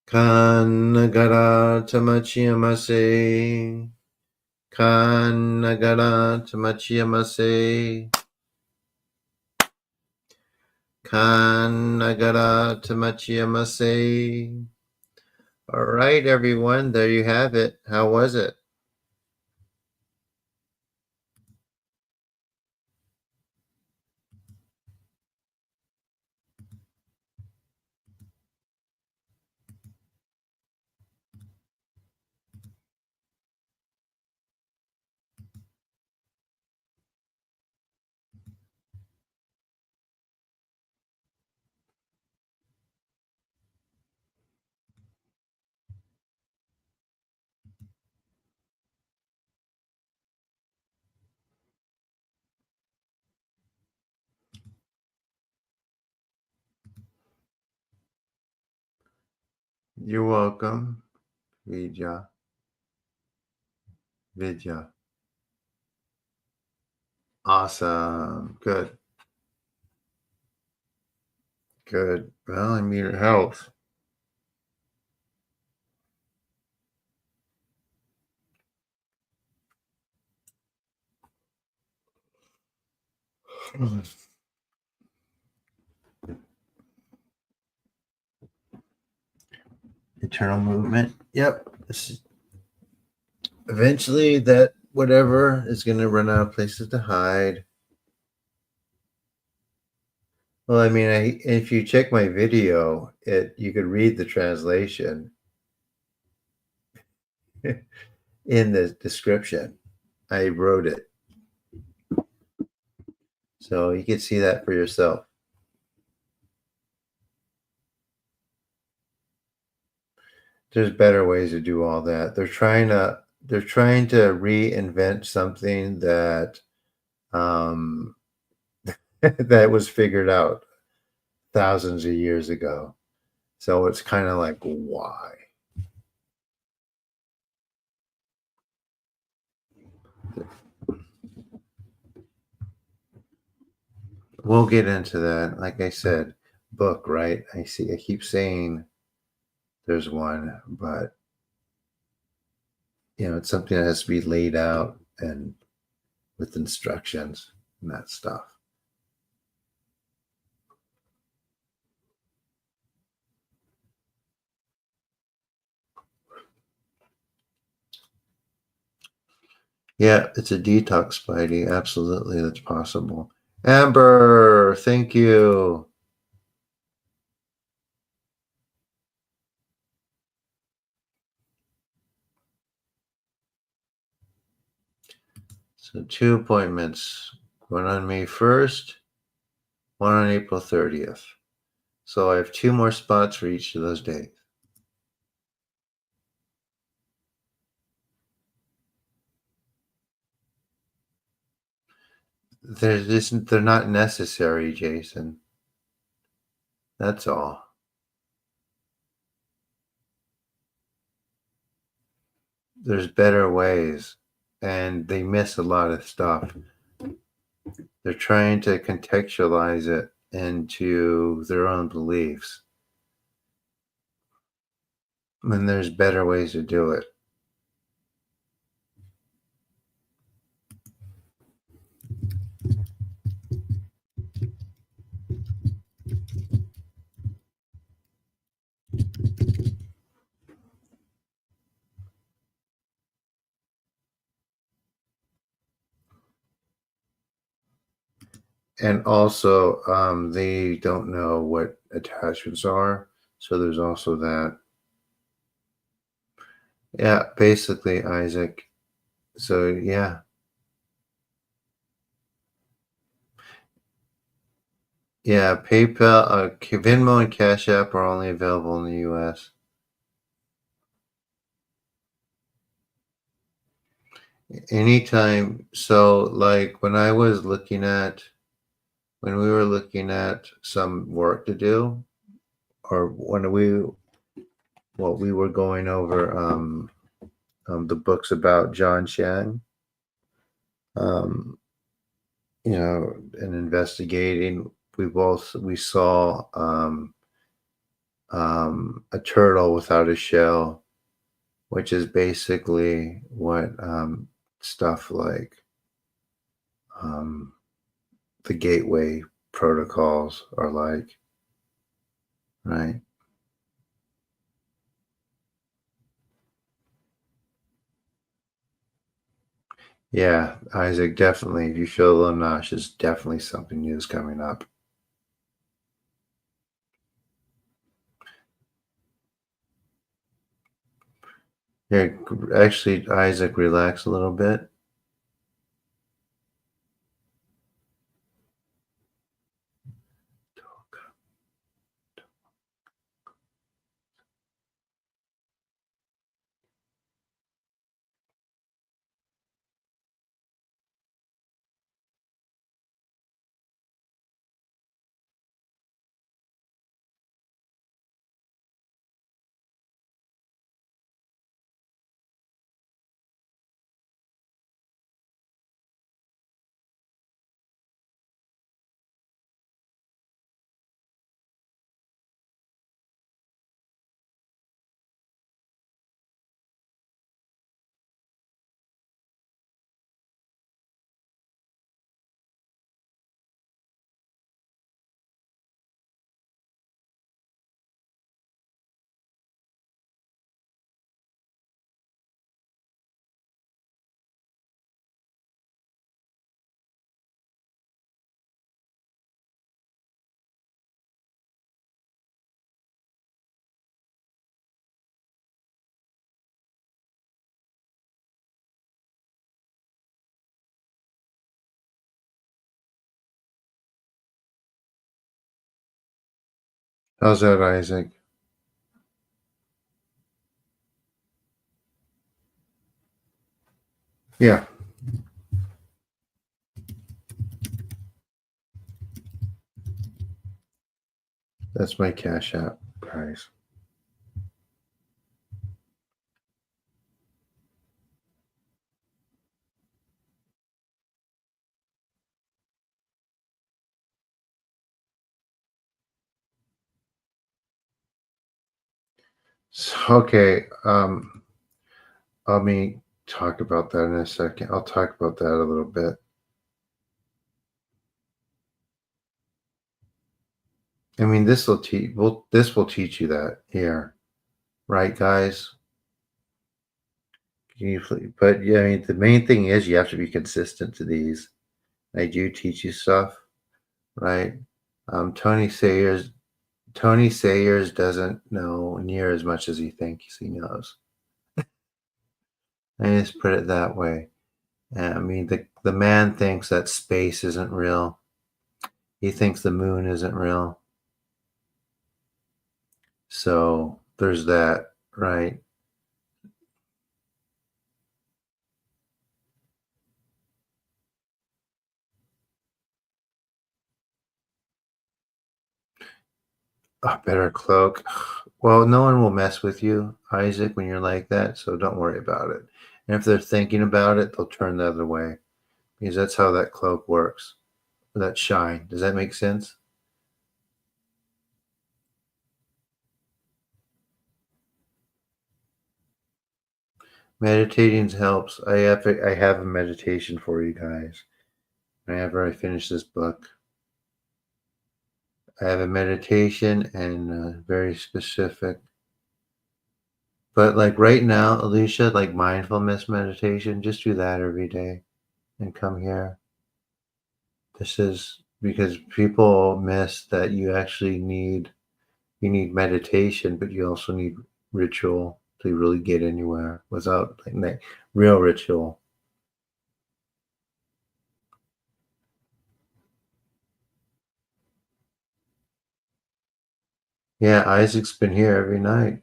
Kanagara tamachiyamase. Kanagara tamachiyamase. Kanagara tamachiyamase. All right, everyone. There you have it. How was it? You're welcome, Vidya. Vidya. Awesome. Good. Good. Well, I mean, it helps. Eternal movement. Yep. Eventually, that whatever is going to run out of places to hide. Well, I mean, if you check my video, you could read the translation in the description. I wrote it, so you can see that for yourself. There's better ways to do all that. They're trying to reinvent something that um, that was figured out thousands of years ago. So it's kind of like, why? We'll get into that. Like I said, book, right? I keep saying there's one, but it's something that has to be laid out and with instructions and that stuff. Yeah, it's a detox, Spidey. Absolutely, that's possible. Amber, thank you. So 2 appointments. One on May 1st, one on April 30th. So I have 2 more spots for each of those days. They're not necessary, Jason. That's all. There's better ways, and they miss a lot of stuff. They're trying to contextualize it into their own beliefs. And there's better ways to do it. And also, they don't know what attachments are. So there's also that. Yeah, basically, Isaac. So, yeah. Yeah, PayPal, Venmo, and Cash App are only available in the US. Anytime. So, like when we were looking at some work to do, or we were going over the books about John Shan, um, and investigating, we saw a turtle without a shell, which is basically what stuff like um, the gateway protocols are like, right? Yeah, Isaac, definitely. If you feel a little nauseous, definitely something new is coming up. Yeah, actually, Isaac, relax a little bit. How's that, Isaac? Yeah, that's my Cash App price. So, okay, let me talk about that in a second. I'll talk about that a little bit. I mean, this will teach you that here, right, guys? But yeah, I mean, the main thing is you have to be consistent to these. I do teach you stuff, right? Tony Sayers doesn't know near as much as he thinks he knows. I just put it that way. I mean, the man thinks that space isn't real. He thinks the moon isn't real. So there's that, right? A better cloak. Well, no one will mess with you, Isaac, when you're like that, so don't worry about it. And if they're thinking about it, they'll turn the other way because that's how that cloak works. That shine. Does that make sense? Meditating helps. I have a meditation for you guys. Whenever I finish this book, I have a meditation and very specific. But like right now, Alicia, like mindfulness meditation, just do that every day and come here. This is because people miss that you need meditation, but you also need ritual to really get anywhere without like real ritual. Yeah, Isaac's been here every night.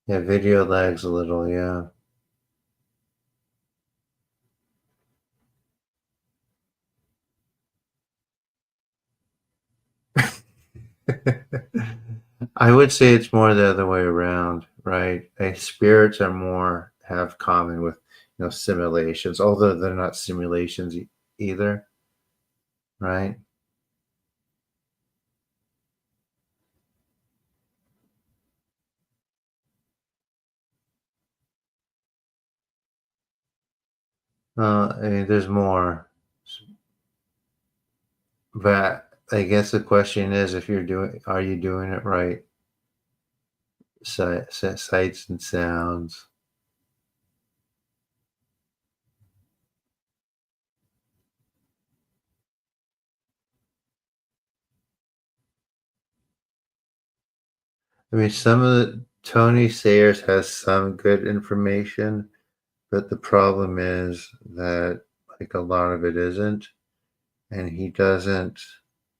Yeah, video lags a little, yeah. I would say it's more the other way around, right? Spirits are more have common with simulations, although they're not simulations either, right? I mean, there's more, but I guess the question is if are you doing it right? Sights and sounds. I mean, some of the Tony Sayers has some good information, but the problem is that like a lot of it isn't, and he doesn't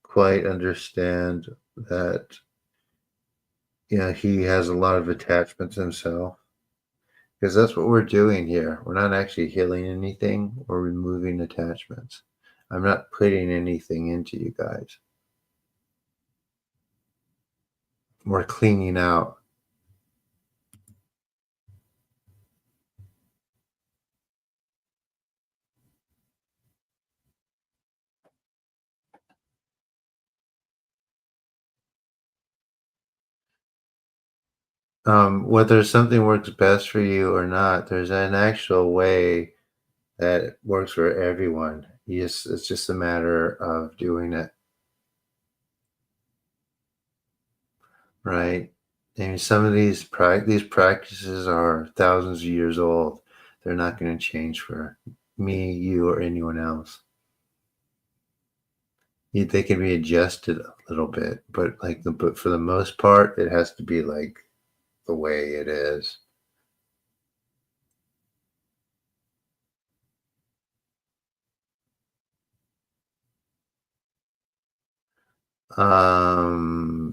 quite understand that he has a lot of attachments himself because that's what we're doing here. We're not actually healing anything, we're removing attachments. I'm not putting anything into you guys. We're cleaning out. Whether something works best for you or not, there's an actual way that works for everyone. It's just a matter of doing it, right? And some of these practices are thousands of years old. They're not going to change for me, you, or anyone else. They can be adjusted a little bit, but for the most part, it has to be like the way it is.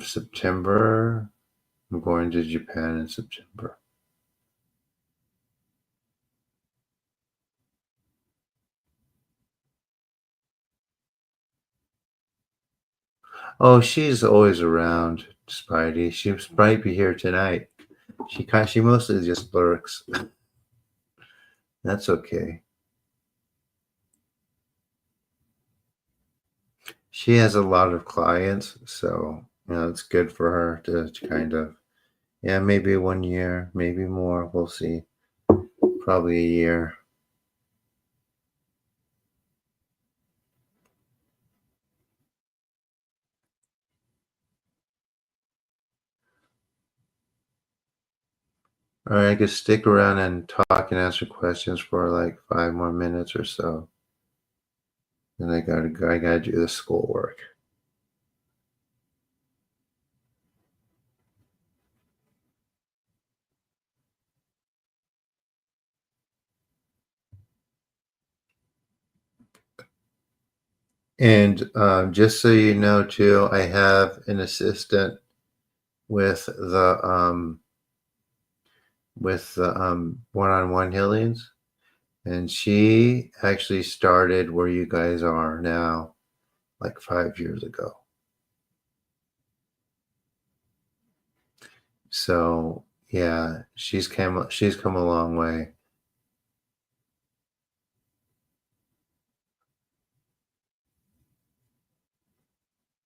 September. I'm going to Japan in September. Oh, she's always around, Spidey. She might be here tonight. She mostly just lurks. That's okay. She has a lot of clients, so it's good for her to kind of, yeah, maybe 1 year, maybe more. We'll see. Probably a year. All right, I could stick around and talk and answer questions for like 5 more minutes or so. Then I gotta go. I gotta do the schoolwork. And just so you know, too, I have an assistant with the one-on-one healings, and she actually started where you guys are now, like 5 years ago. So yeah, she's come a long way.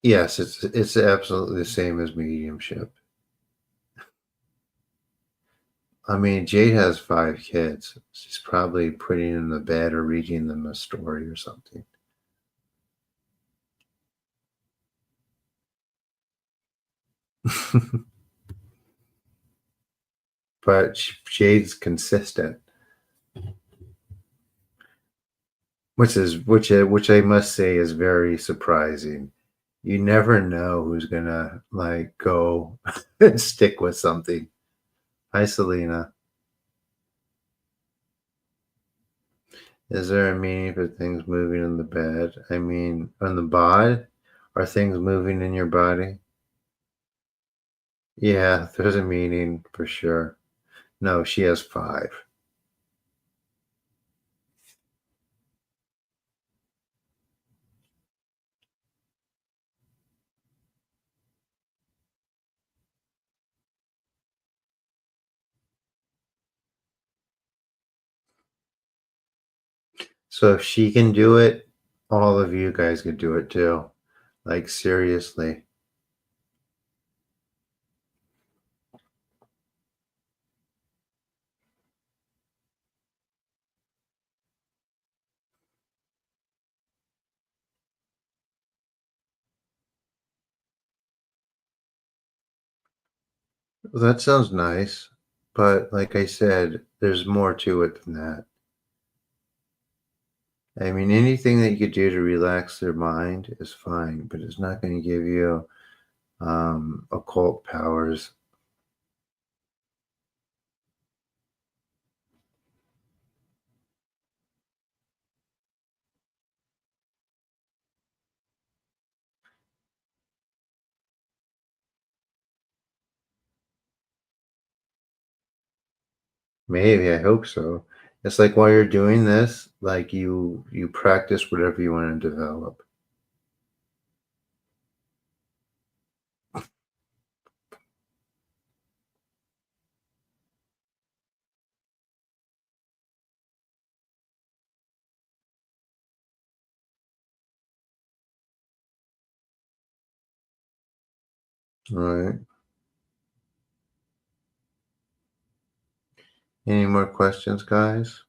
Yes, it's absolutely the same as mediumship. I mean, Jade has 5 kids. She's probably putting them to bed or reading them a story or something. But Jade's consistent, which I must say is very surprising. You never know who's gonna like go and stick with something. Hi, Selena. Is there a meaning for things moving in the bed? I mean, on the bod? Are things moving in your body? Yeah, there's a meaning for sure. No, she has 5. So if she can do it, all of you guys could do it too. Like seriously. That sounds nice. But like I said, there's more to it than that. I mean, anything that you could do to relax their mind is fine, but it's not going to give you occult powers. Maybe, I hope so. It's like while you're doing this, like you practice whatever you want to develop. All right. Any more questions, guys?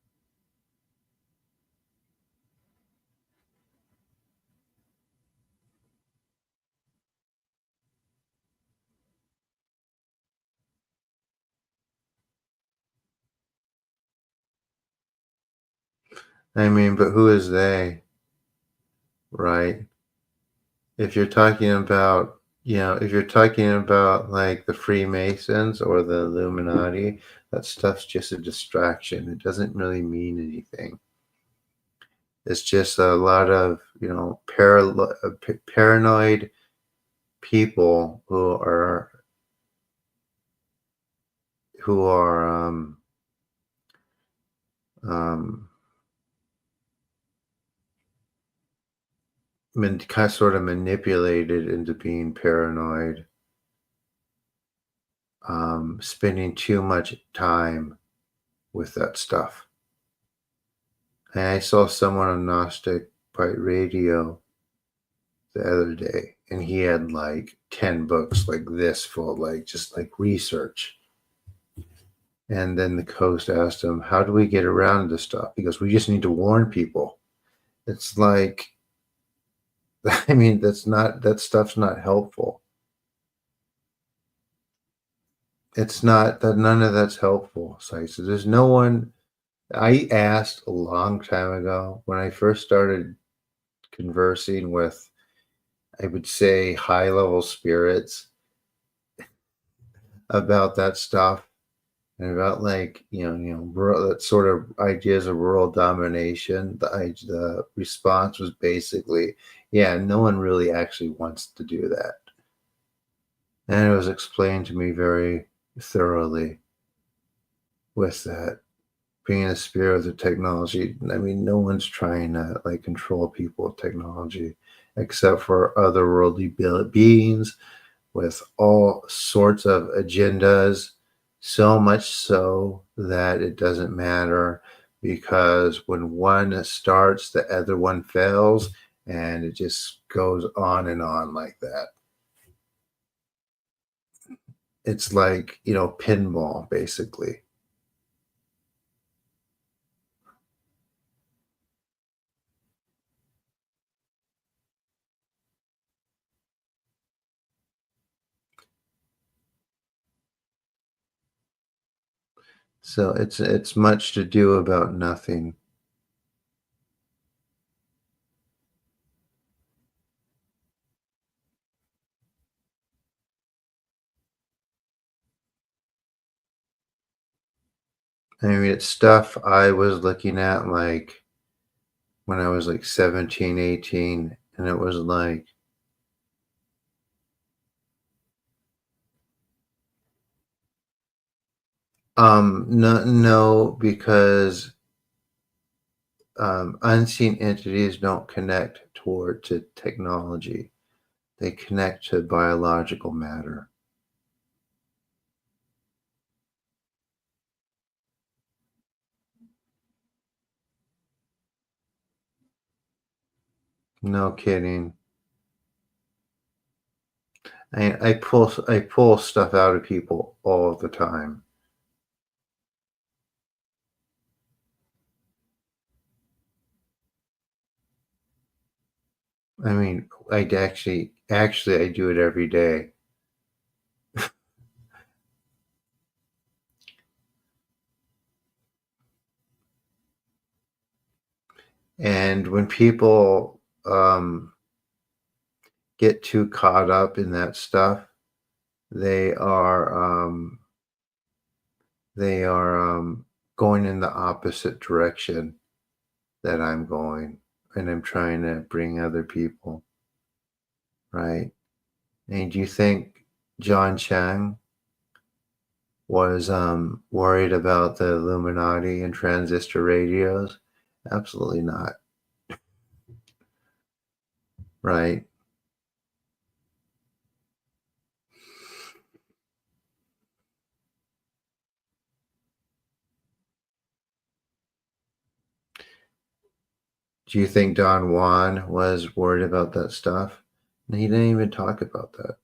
I mean, but who is they, right? If you're talking about, if you're talking about like the Freemasons or the Illuminati, that stuff's just a distraction. It doesn't really mean anything. It's just a lot of, paranoid people who are um, kind of sort of manipulated into being paranoid, spending too much time with that stuff. And I saw someone on Gnostic Bite Radio the other day, and he had like 10 books like this full, like just like research. And then the host asked him, how do we get around this stuff? Because we just need to warn people. It's like, I mean, that stuff's not helpful. It's not that none of that's helpful. So there's no one. I asked a long time ago when I first started conversing with, I would say, high level spirits about that stuff and about like that sort of ideas of world domination. The response was basically, yeah, no one really actually wants to do that, and it was explained to me very thoroughly with that being a spirit of the technology. I mean, no one's trying to like control people with technology except for otherworldly beings with all sorts of agendas, so much so that it doesn't matter because when one starts, the other one fails, and it just goes on and on like that. It's like, pinball, basically. So it's much to do about nothing. I mean, it's stuff I was looking at like when I was like 17, 18, and it was like, no, no, because unseen entities don't connect toward to technology. They connect to biological matter. No kidding. I pull stuff out of people all the time. I mean, I actually I do it every day. And when people get too caught up in that stuff, they are they are going in the opposite direction that I'm going, and I'm trying to bring other people, right? And do you think John Chang was worried about the Illuminati and transistor radios? Absolutely not, right? Do you think Don Juan was worried about that stuff? He didn't even talk about that.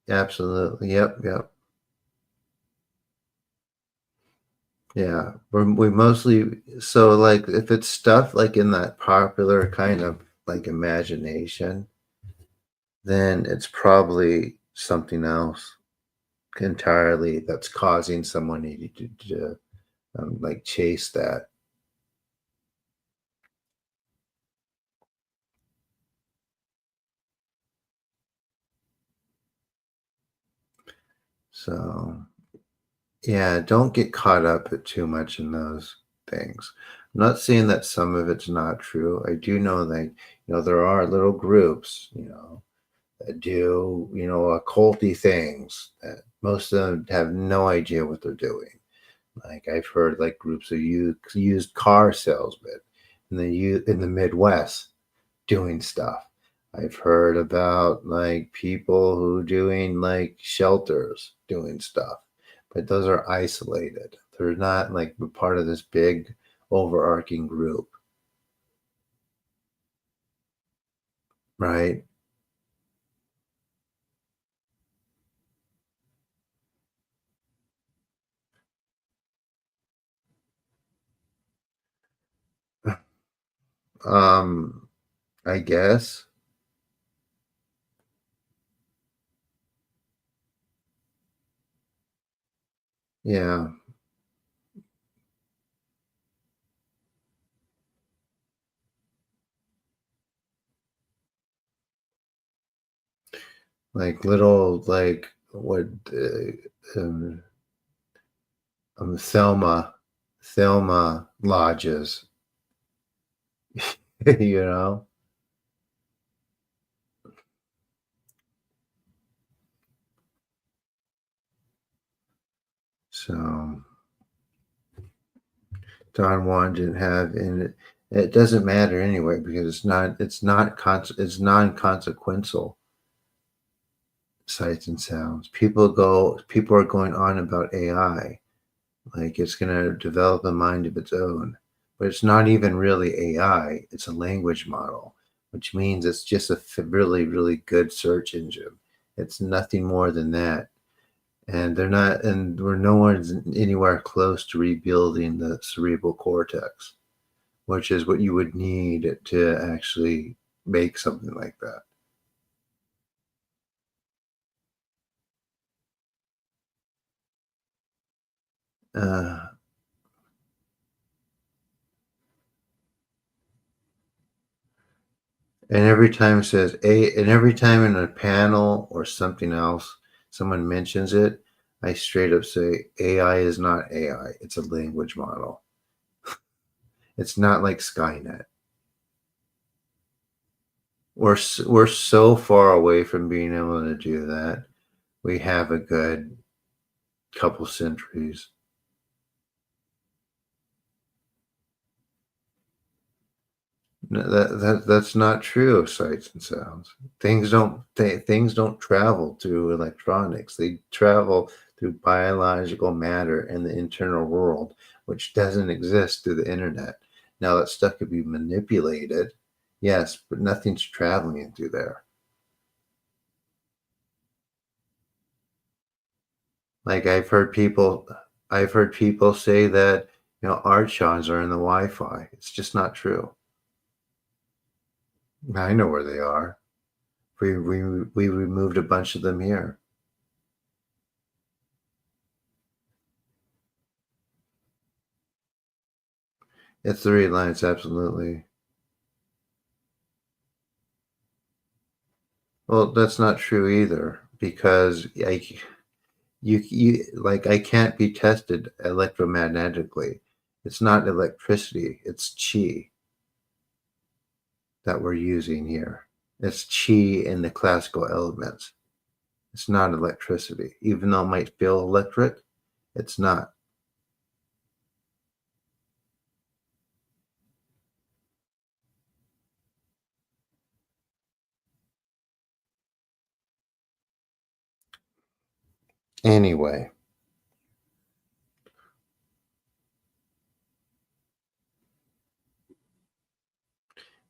Absolutely. Yep. Yep. Yeah. We mostly, so like if it's stuff like in that popular kind of like imagination, then it's probably something else entirely that's causing someone to like chase that. So yeah, don't get caught up too much in those things. I'm not saying that some of it's not true. I do know that, there are little groups, that do, occulty things that most of them have no idea what they're doing. Like I've heard like groups of used car salesmen in the Midwest doing stuff. I've heard about like people who doing like shelters doing stuff, but those are isolated. They're not like part of this big overarching group, right? Um, I guess, yeah, like little like what um, Thelma lodges, you know. So Don Juan didn't have, and it doesn't matter anyway because it's non-consequential sights and sounds. People are going on about AI like it's going to develop a mind of its own, but it's not even really AI. It's a language model, which means it's just a really really good search engine. It's nothing more than that. And they're not, and we're no one's anywhere close to rebuilding the cerebral cortex, which is what you would need to actually make something like that. Uh, and every time it says a, and every time in a panel or something else, someone mentions it, I straight up say AI is not AI. It's a language model. It's not like Skynet. We're so far away from being able to do that. We have a good couple centuries. No, that's not true of sights and sounds. Things don't travel through electronics. They travel through biological matter in the internal world, which doesn't exist through the internet. Now that stuff could be manipulated, yes, but nothing's traveling through there. Like I've heard people say that archons are in the Wi-Fi. It's just not true. I know where they are. We removed a bunch of them here. It's the reliance, absolutely. Well, that's not true either because you like I can't be tested electromagnetically. It's not electricity, it's chi that we're using here. It's chi in the classical elements. It's not electricity. Even though it might feel electric, it's not.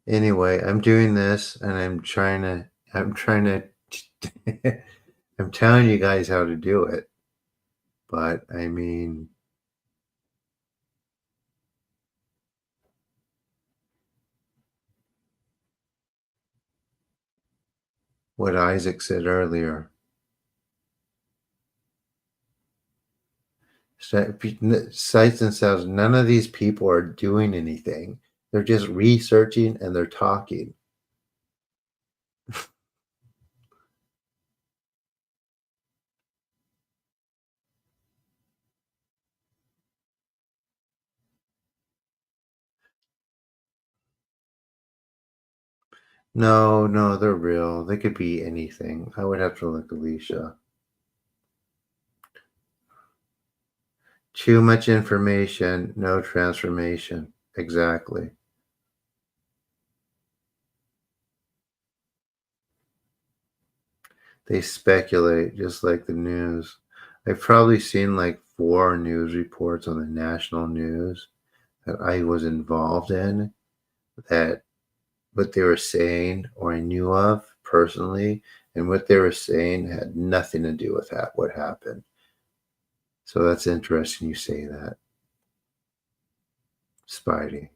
Anyway, I'm doing this and I'm trying to I'm telling you guys how to do it, but I mean, what Isaac said earlier. Sites and sounds, none of these people are doing anything. They're just researching and they're talking. No, no, they're real. They could be anything. I would have to look, Alicia. Too much information, no transformation. Exactly. They speculate just like the news. I've probably seen like 4 news reports on the national news that I was involved in, that what they were saying or I knew of personally, and what they were saying had nothing to do with what happened. So that's interesting you say that, Spidey.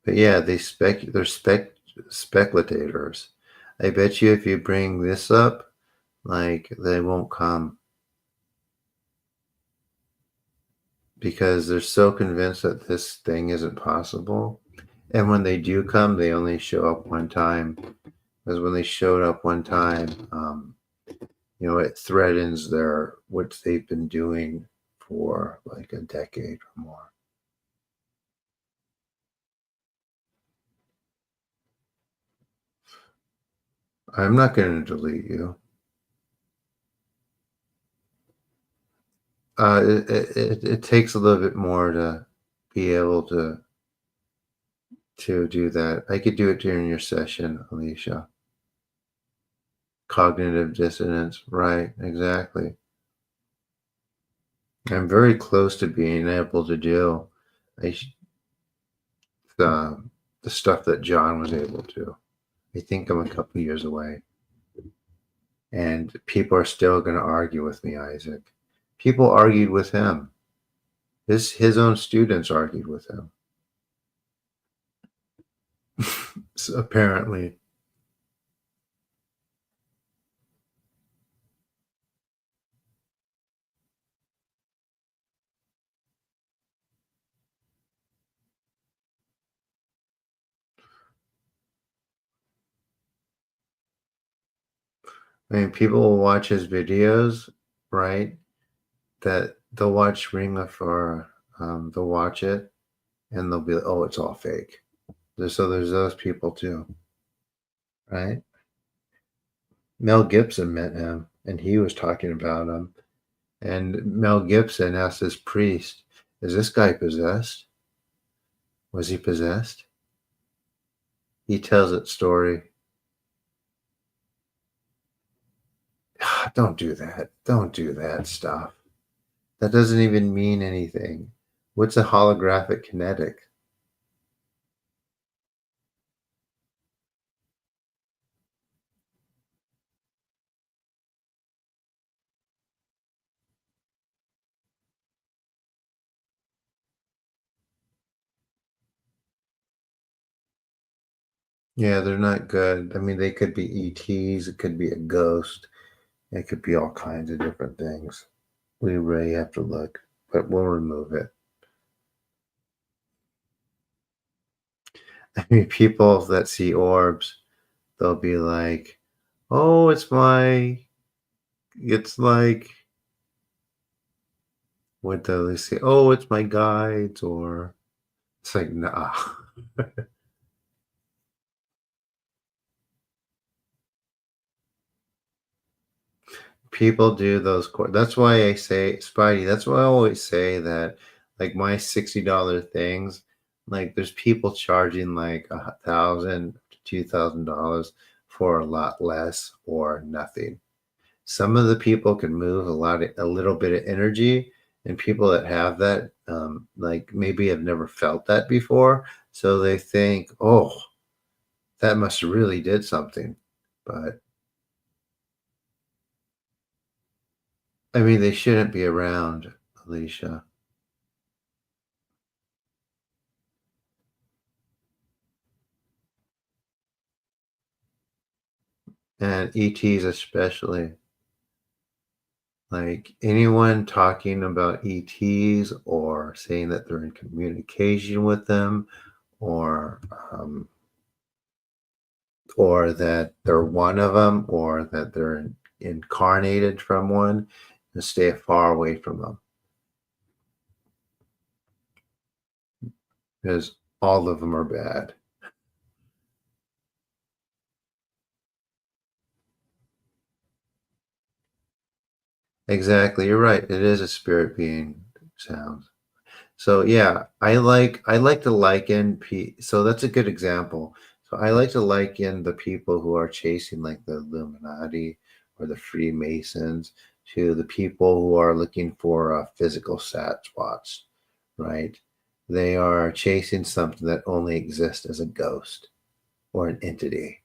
But yeah, they're speculators. I bet you if you bring this up, like they won't come because they're so convinced that this thing isn't possible. And when they do come, they only show up one time. Because when they showed up one time, it threatens their what they've been doing for like a decade or more. I'm not going to delete you. It takes a little bit more to be able to do that. I could do it during your session, Alicia. Cognitive dissonance, right? Exactly. I'm very close to being able to do I, the the stuff that John was able to. I think I'm a couple years away, and people are still going to argue with me, Isaac. People argued with him. His own students argued with him. So apparently, I mean, people will watch his videos, right? That they'll watch Ring of Fire, they'll watch it, and they'll be like, "Oh, it's all fake." So there's those people too, right? Mel Gibson met him, and he was talking about him. And Mel Gibson asked his priest, "Is this guy possessed? Was he possessed?" He tells that story. Don't do that. Don't do that stuff. That doesn't even mean anything. What's a holographic kinetic? Yeah, they're not good. I mean, they could be ETs, it could be a ghost, it could be all kinds of different things. We really have to look, but we'll remove it. I mean, people that see orbs, they'll be like, "Oh, it's like," what do they say? "Oh, it's my guides," or it's like, nah. People do those. That's why I say, Spidey. That's why I always say that, like my $60 things, like there's people charging like $1,000 to $2,000 for a lot less or nothing. Some of the people can move a little bit of energy, and people that have that, like maybe have never felt that before, so they think, oh, that must really did something. But I mean, they shouldn't be around, Alicia. And ETs especially. Like anyone talking about ETs or saying that they're in communication with them, or or that they're one of them, or that they're incarnated from one, and stay far away from them because all of them are bad. Exactly, you're right. It is a spirit being sound. So yeah, I like to liken so that's a good example. So I like to liken the people who are chasing like the Illuminati or the Freemasons to the people who are looking for physical sat spots, right? They are chasing something that only exists as a ghost or an entity.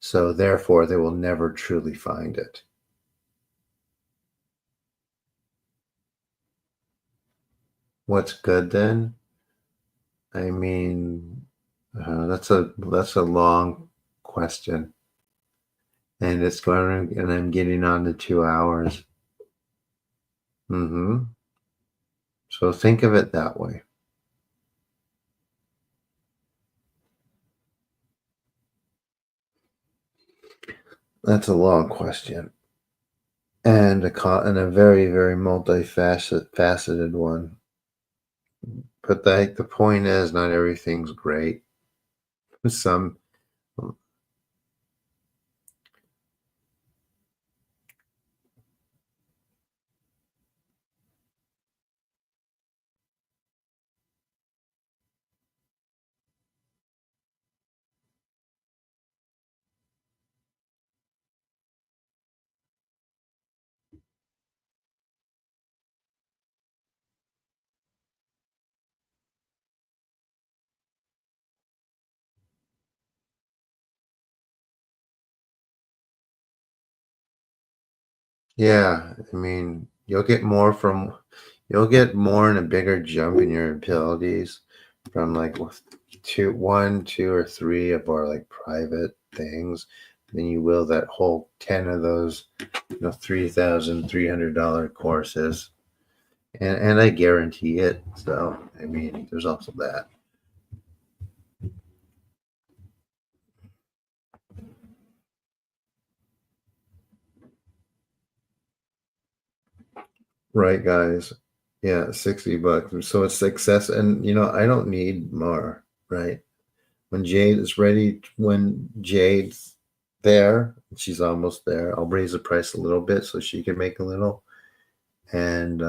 So therefore they will never truly find it. What's good then? I mean, that's a long question, and it's going, and I'm getting on to 2 hours. Mm-hmm. So think of it that way. That's a long question, and a very very multifaceted one. But the point is, not everything's great. Some, yeah. I mean, you'll get more and a bigger jump in your abilities from like one, two, or three of our like private things than you will that whole 10 of those, $3,300 courses. And I guarantee it. So I mean, there's also that. Right, guys. Yeah, $60. So it's success, and I don't need more, right? When Jade's there, she's almost there, I'll raise the price a little bit so she can make a little. And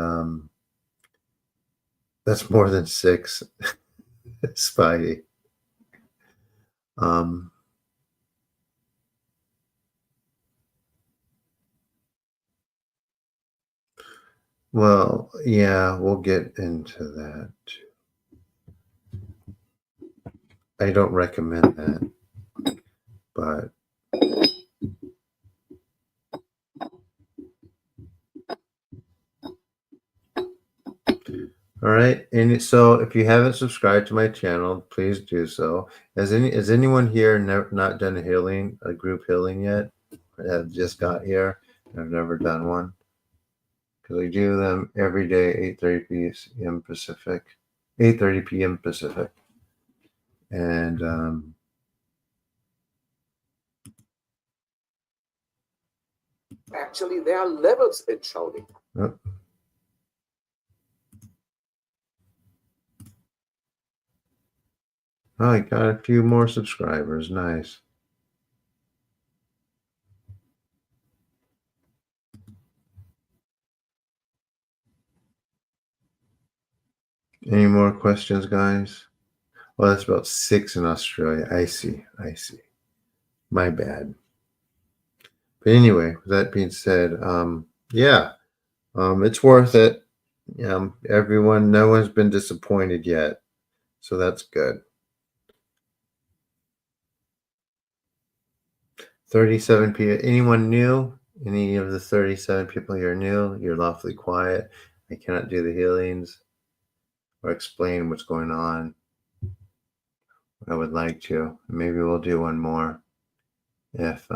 that's more than six, Spidey. Um, well, yeah, we'll get into that. I don't recommend that, but all right. And so if you haven't subscribed to my channel, please do so. Has anyone here not done a group healing yet? Have just got here. I've never done one because I do them every day, 8:30 p.m. Pacific, 8:30 p.m. Pacific, and Actually, there are levels in shouting. oh, I got a few more subscribers. Nice. Any more questions, guys? Well, that's about six in Australia. I see. I see. My bad. But anyway, with that being said, yeah, it's worth it. No one's been disappointed yet, so that's good. 37 people. Anyone new? Any of the 37 people here new? You're lawfully quiet. I cannot do the healings or explain what's going on. I would like to. Maybe we'll do one more if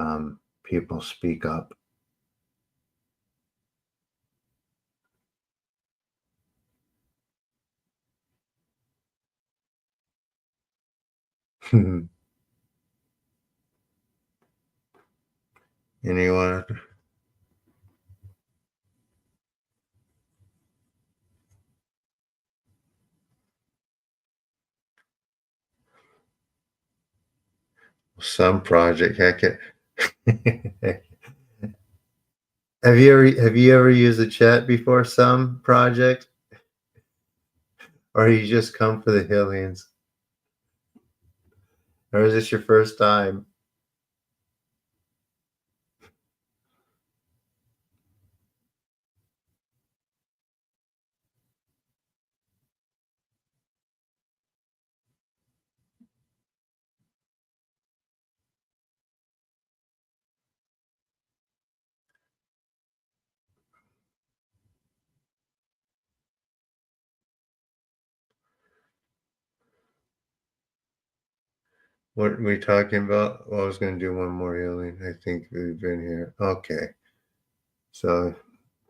people speak up. Anyone? Some project, heck it. Have you ever used the chat before? Some project, or you just come for the healings, or is this your first time? What are we talking about? Well, I was going to do one more healing. I think we've been here. Okay. So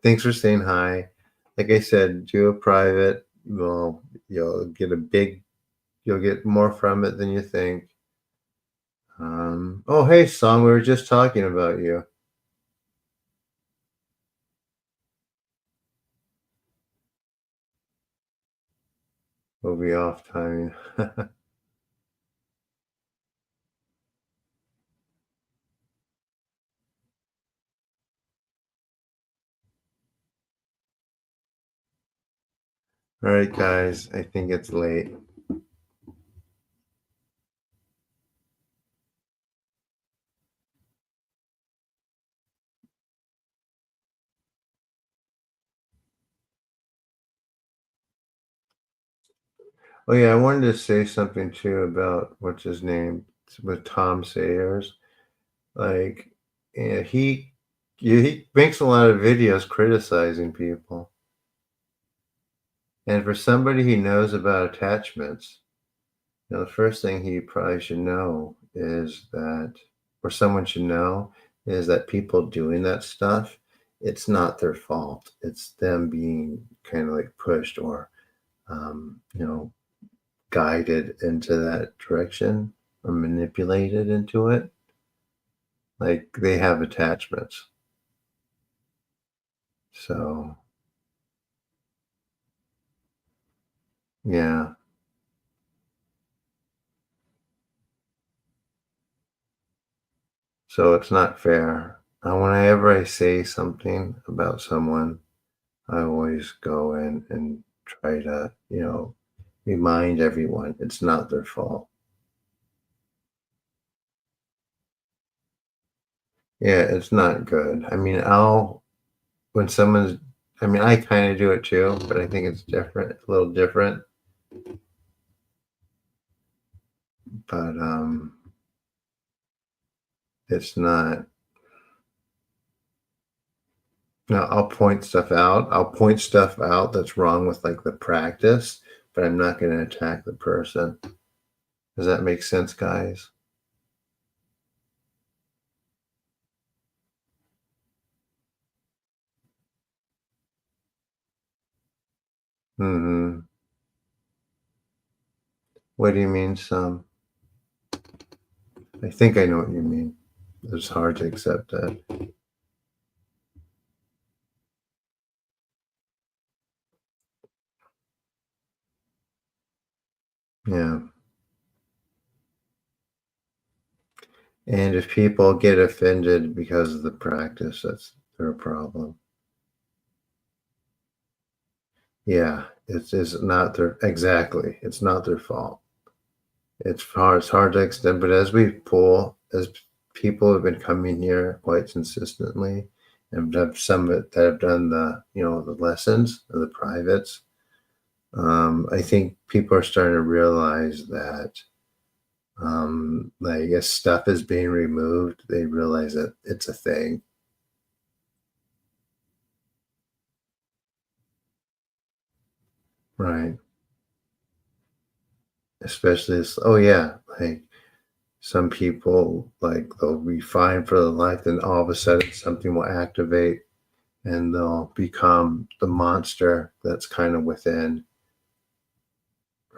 thanks for saying hi. Like I said, do a private. Well, you'll get more from it than you think. Oh, hey, Song, we were just talking about you. We'll be off timing. All right, guys, I think it's late. Oh yeah, I wanted to say something too about what's his name with Tom Sayers. Like, yeah, he makes a lot of videos criticizing people, and for somebody who knows about attachments, the first thing he probably should know is that, or someone should know, is that people doing that stuff, it's not their fault. It's them being kind of like pushed or, you know, guided into that direction or manipulated into it. Like they have attachments. So, yeah. So it's not fair. Whenever I say something about someone, I always go in and try to, remind everyone it's not their fault. Yeah, it's not good. I mean, when someone's, I mean, I kind of do it too, but I think it's different, a little different. But it's not, no, I'll point stuff out. I'll point stuff out that's wrong with like the practice, but I'm not going to attack the person. Does that make sense, guys? Hmm. What do you mean, some? I think I know what you mean. It's hard to accept that. Yeah. And if people get offended because of the practice, that's their problem. Yeah, it's not their, exactly. It's not their fault. It's hard to extend, but as people have been coming here quite consistently, and have some that have done the lessons or the privates, I think people are starting to realize that, like as stuff is being removed, they realize that it's a thing. Right. Especially oh yeah, like some people, like they'll be fine for their life, then all of a sudden something will activate and they'll become the monster that's kind of within,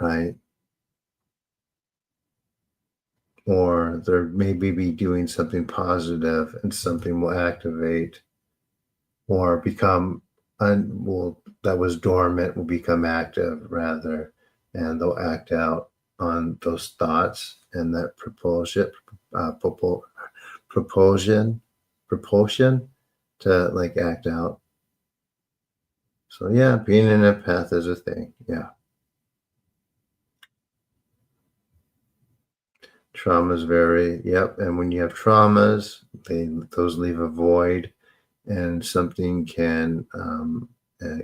right? Or they're maybe be doing something positive and something will activate or become that was dormant will become active rather, and they'll act out on those thoughts and that propulsion to like act out. So yeah, being an empath is a thing. Yeah. Traumas vary. Yep. And when you have traumas, those leave a void and something can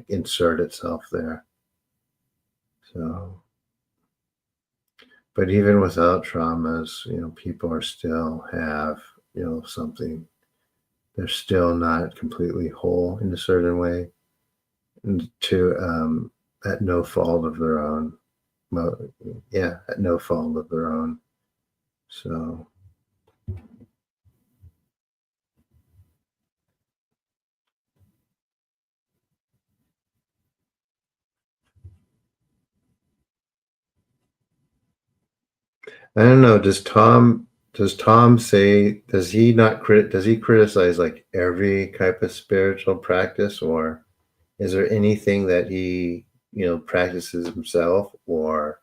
insert itself there. So, but even without traumas, people are still have, something. They're still not completely whole in a certain way, and at no fault of their own. Well, yeah, at no fault of their own. So, I don't know. Does Tom say, does he not does he criticize like every type of spiritual practice, or is there anything that he, practices himself or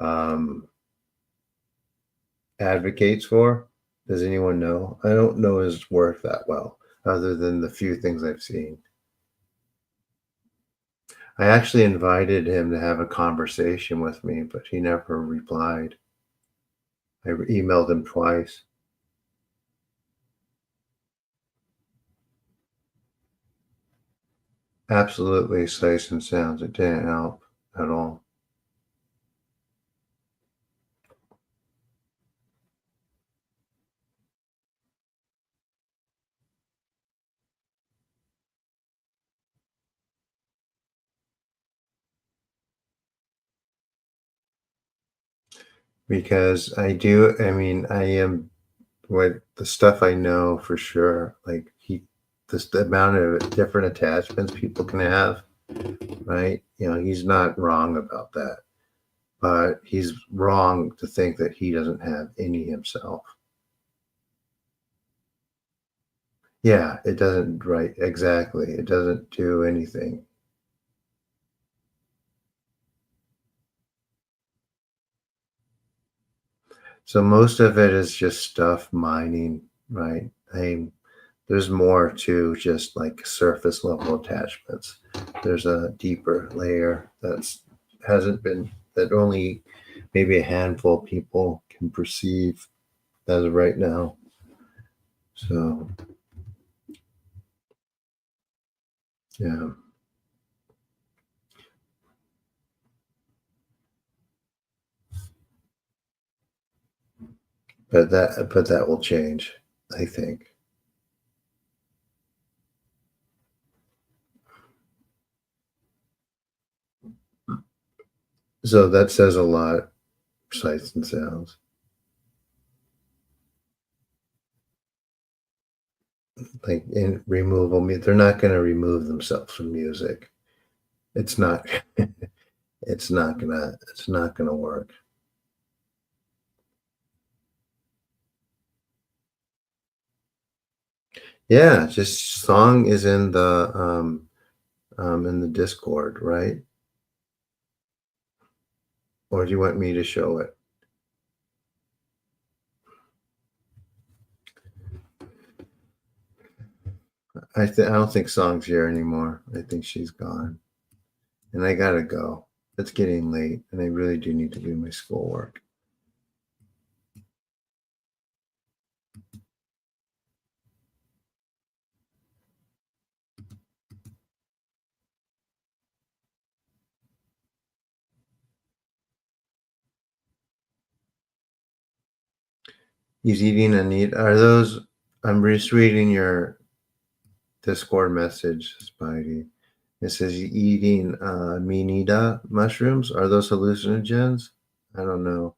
um, advocates for? Does anyone know? I don't know his work that well, other than the few things I've seen. I actually invited him to have a conversation with me, but he never replied. I emailed him twice. Absolutely sights and sounds. It didn't help at all. Because I am, what the stuff I know for sure, like the amount of different attachments people can have, right? He's not wrong about that, but he's wrong to think that he doesn't have any himself. Yeah, it doesn't, right, exactly. It doesn't do anything. So most of it is just stuff mining, right? There's more to just like surface level attachments. There's a deeper layer that only maybe a handful of people can perceive as of right now. So yeah, but that will change, I think. So that says a lot. Sights and sounds, like in removal, they're not going to remove themselves from music. It's not. It's not gonna work. Yeah, just song is in the Discord, right? Or do you want me to show it? I don't think Song's here anymore. I think she's gone. And I gotta go. It's getting late and I really do need to do my schoolwork. He's eating a need. Are those, I'm just reading your Discord message, Spidey. It says you eating Minida mushrooms. Are those hallucinogens? I don't know.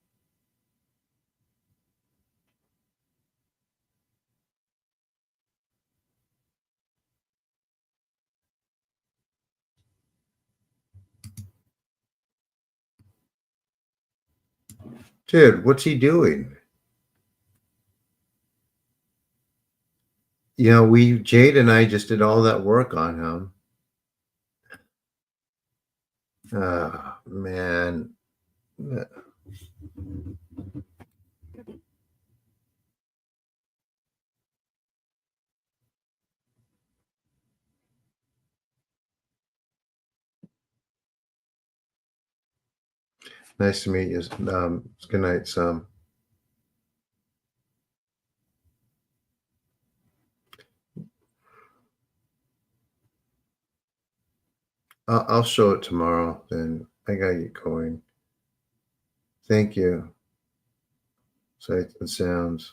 Dude, what's he doing? Jade and I just did all that work on him. Oh, man. Nice to meet you. Good night, Sam. I'll show it tomorrow. Then I gotta get going. Thank you. Sights and sounds,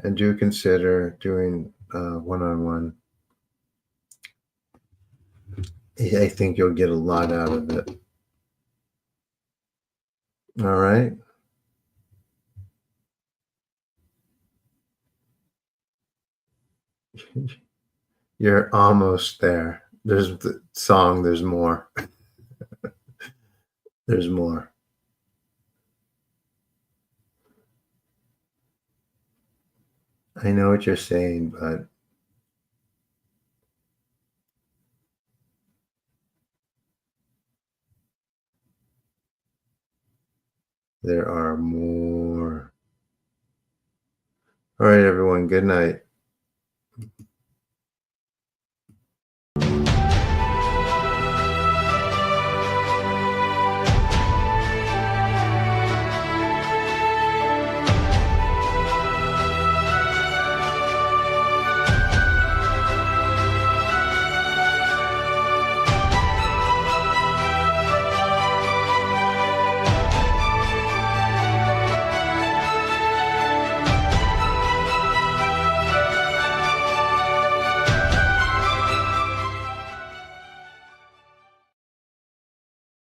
and do consider doing one-on-one. I think you'll get a lot out of it. All right. You're almost there. There's the song. There's more. There's more. I know what you're saying, but there are more. All right, everyone. Good night.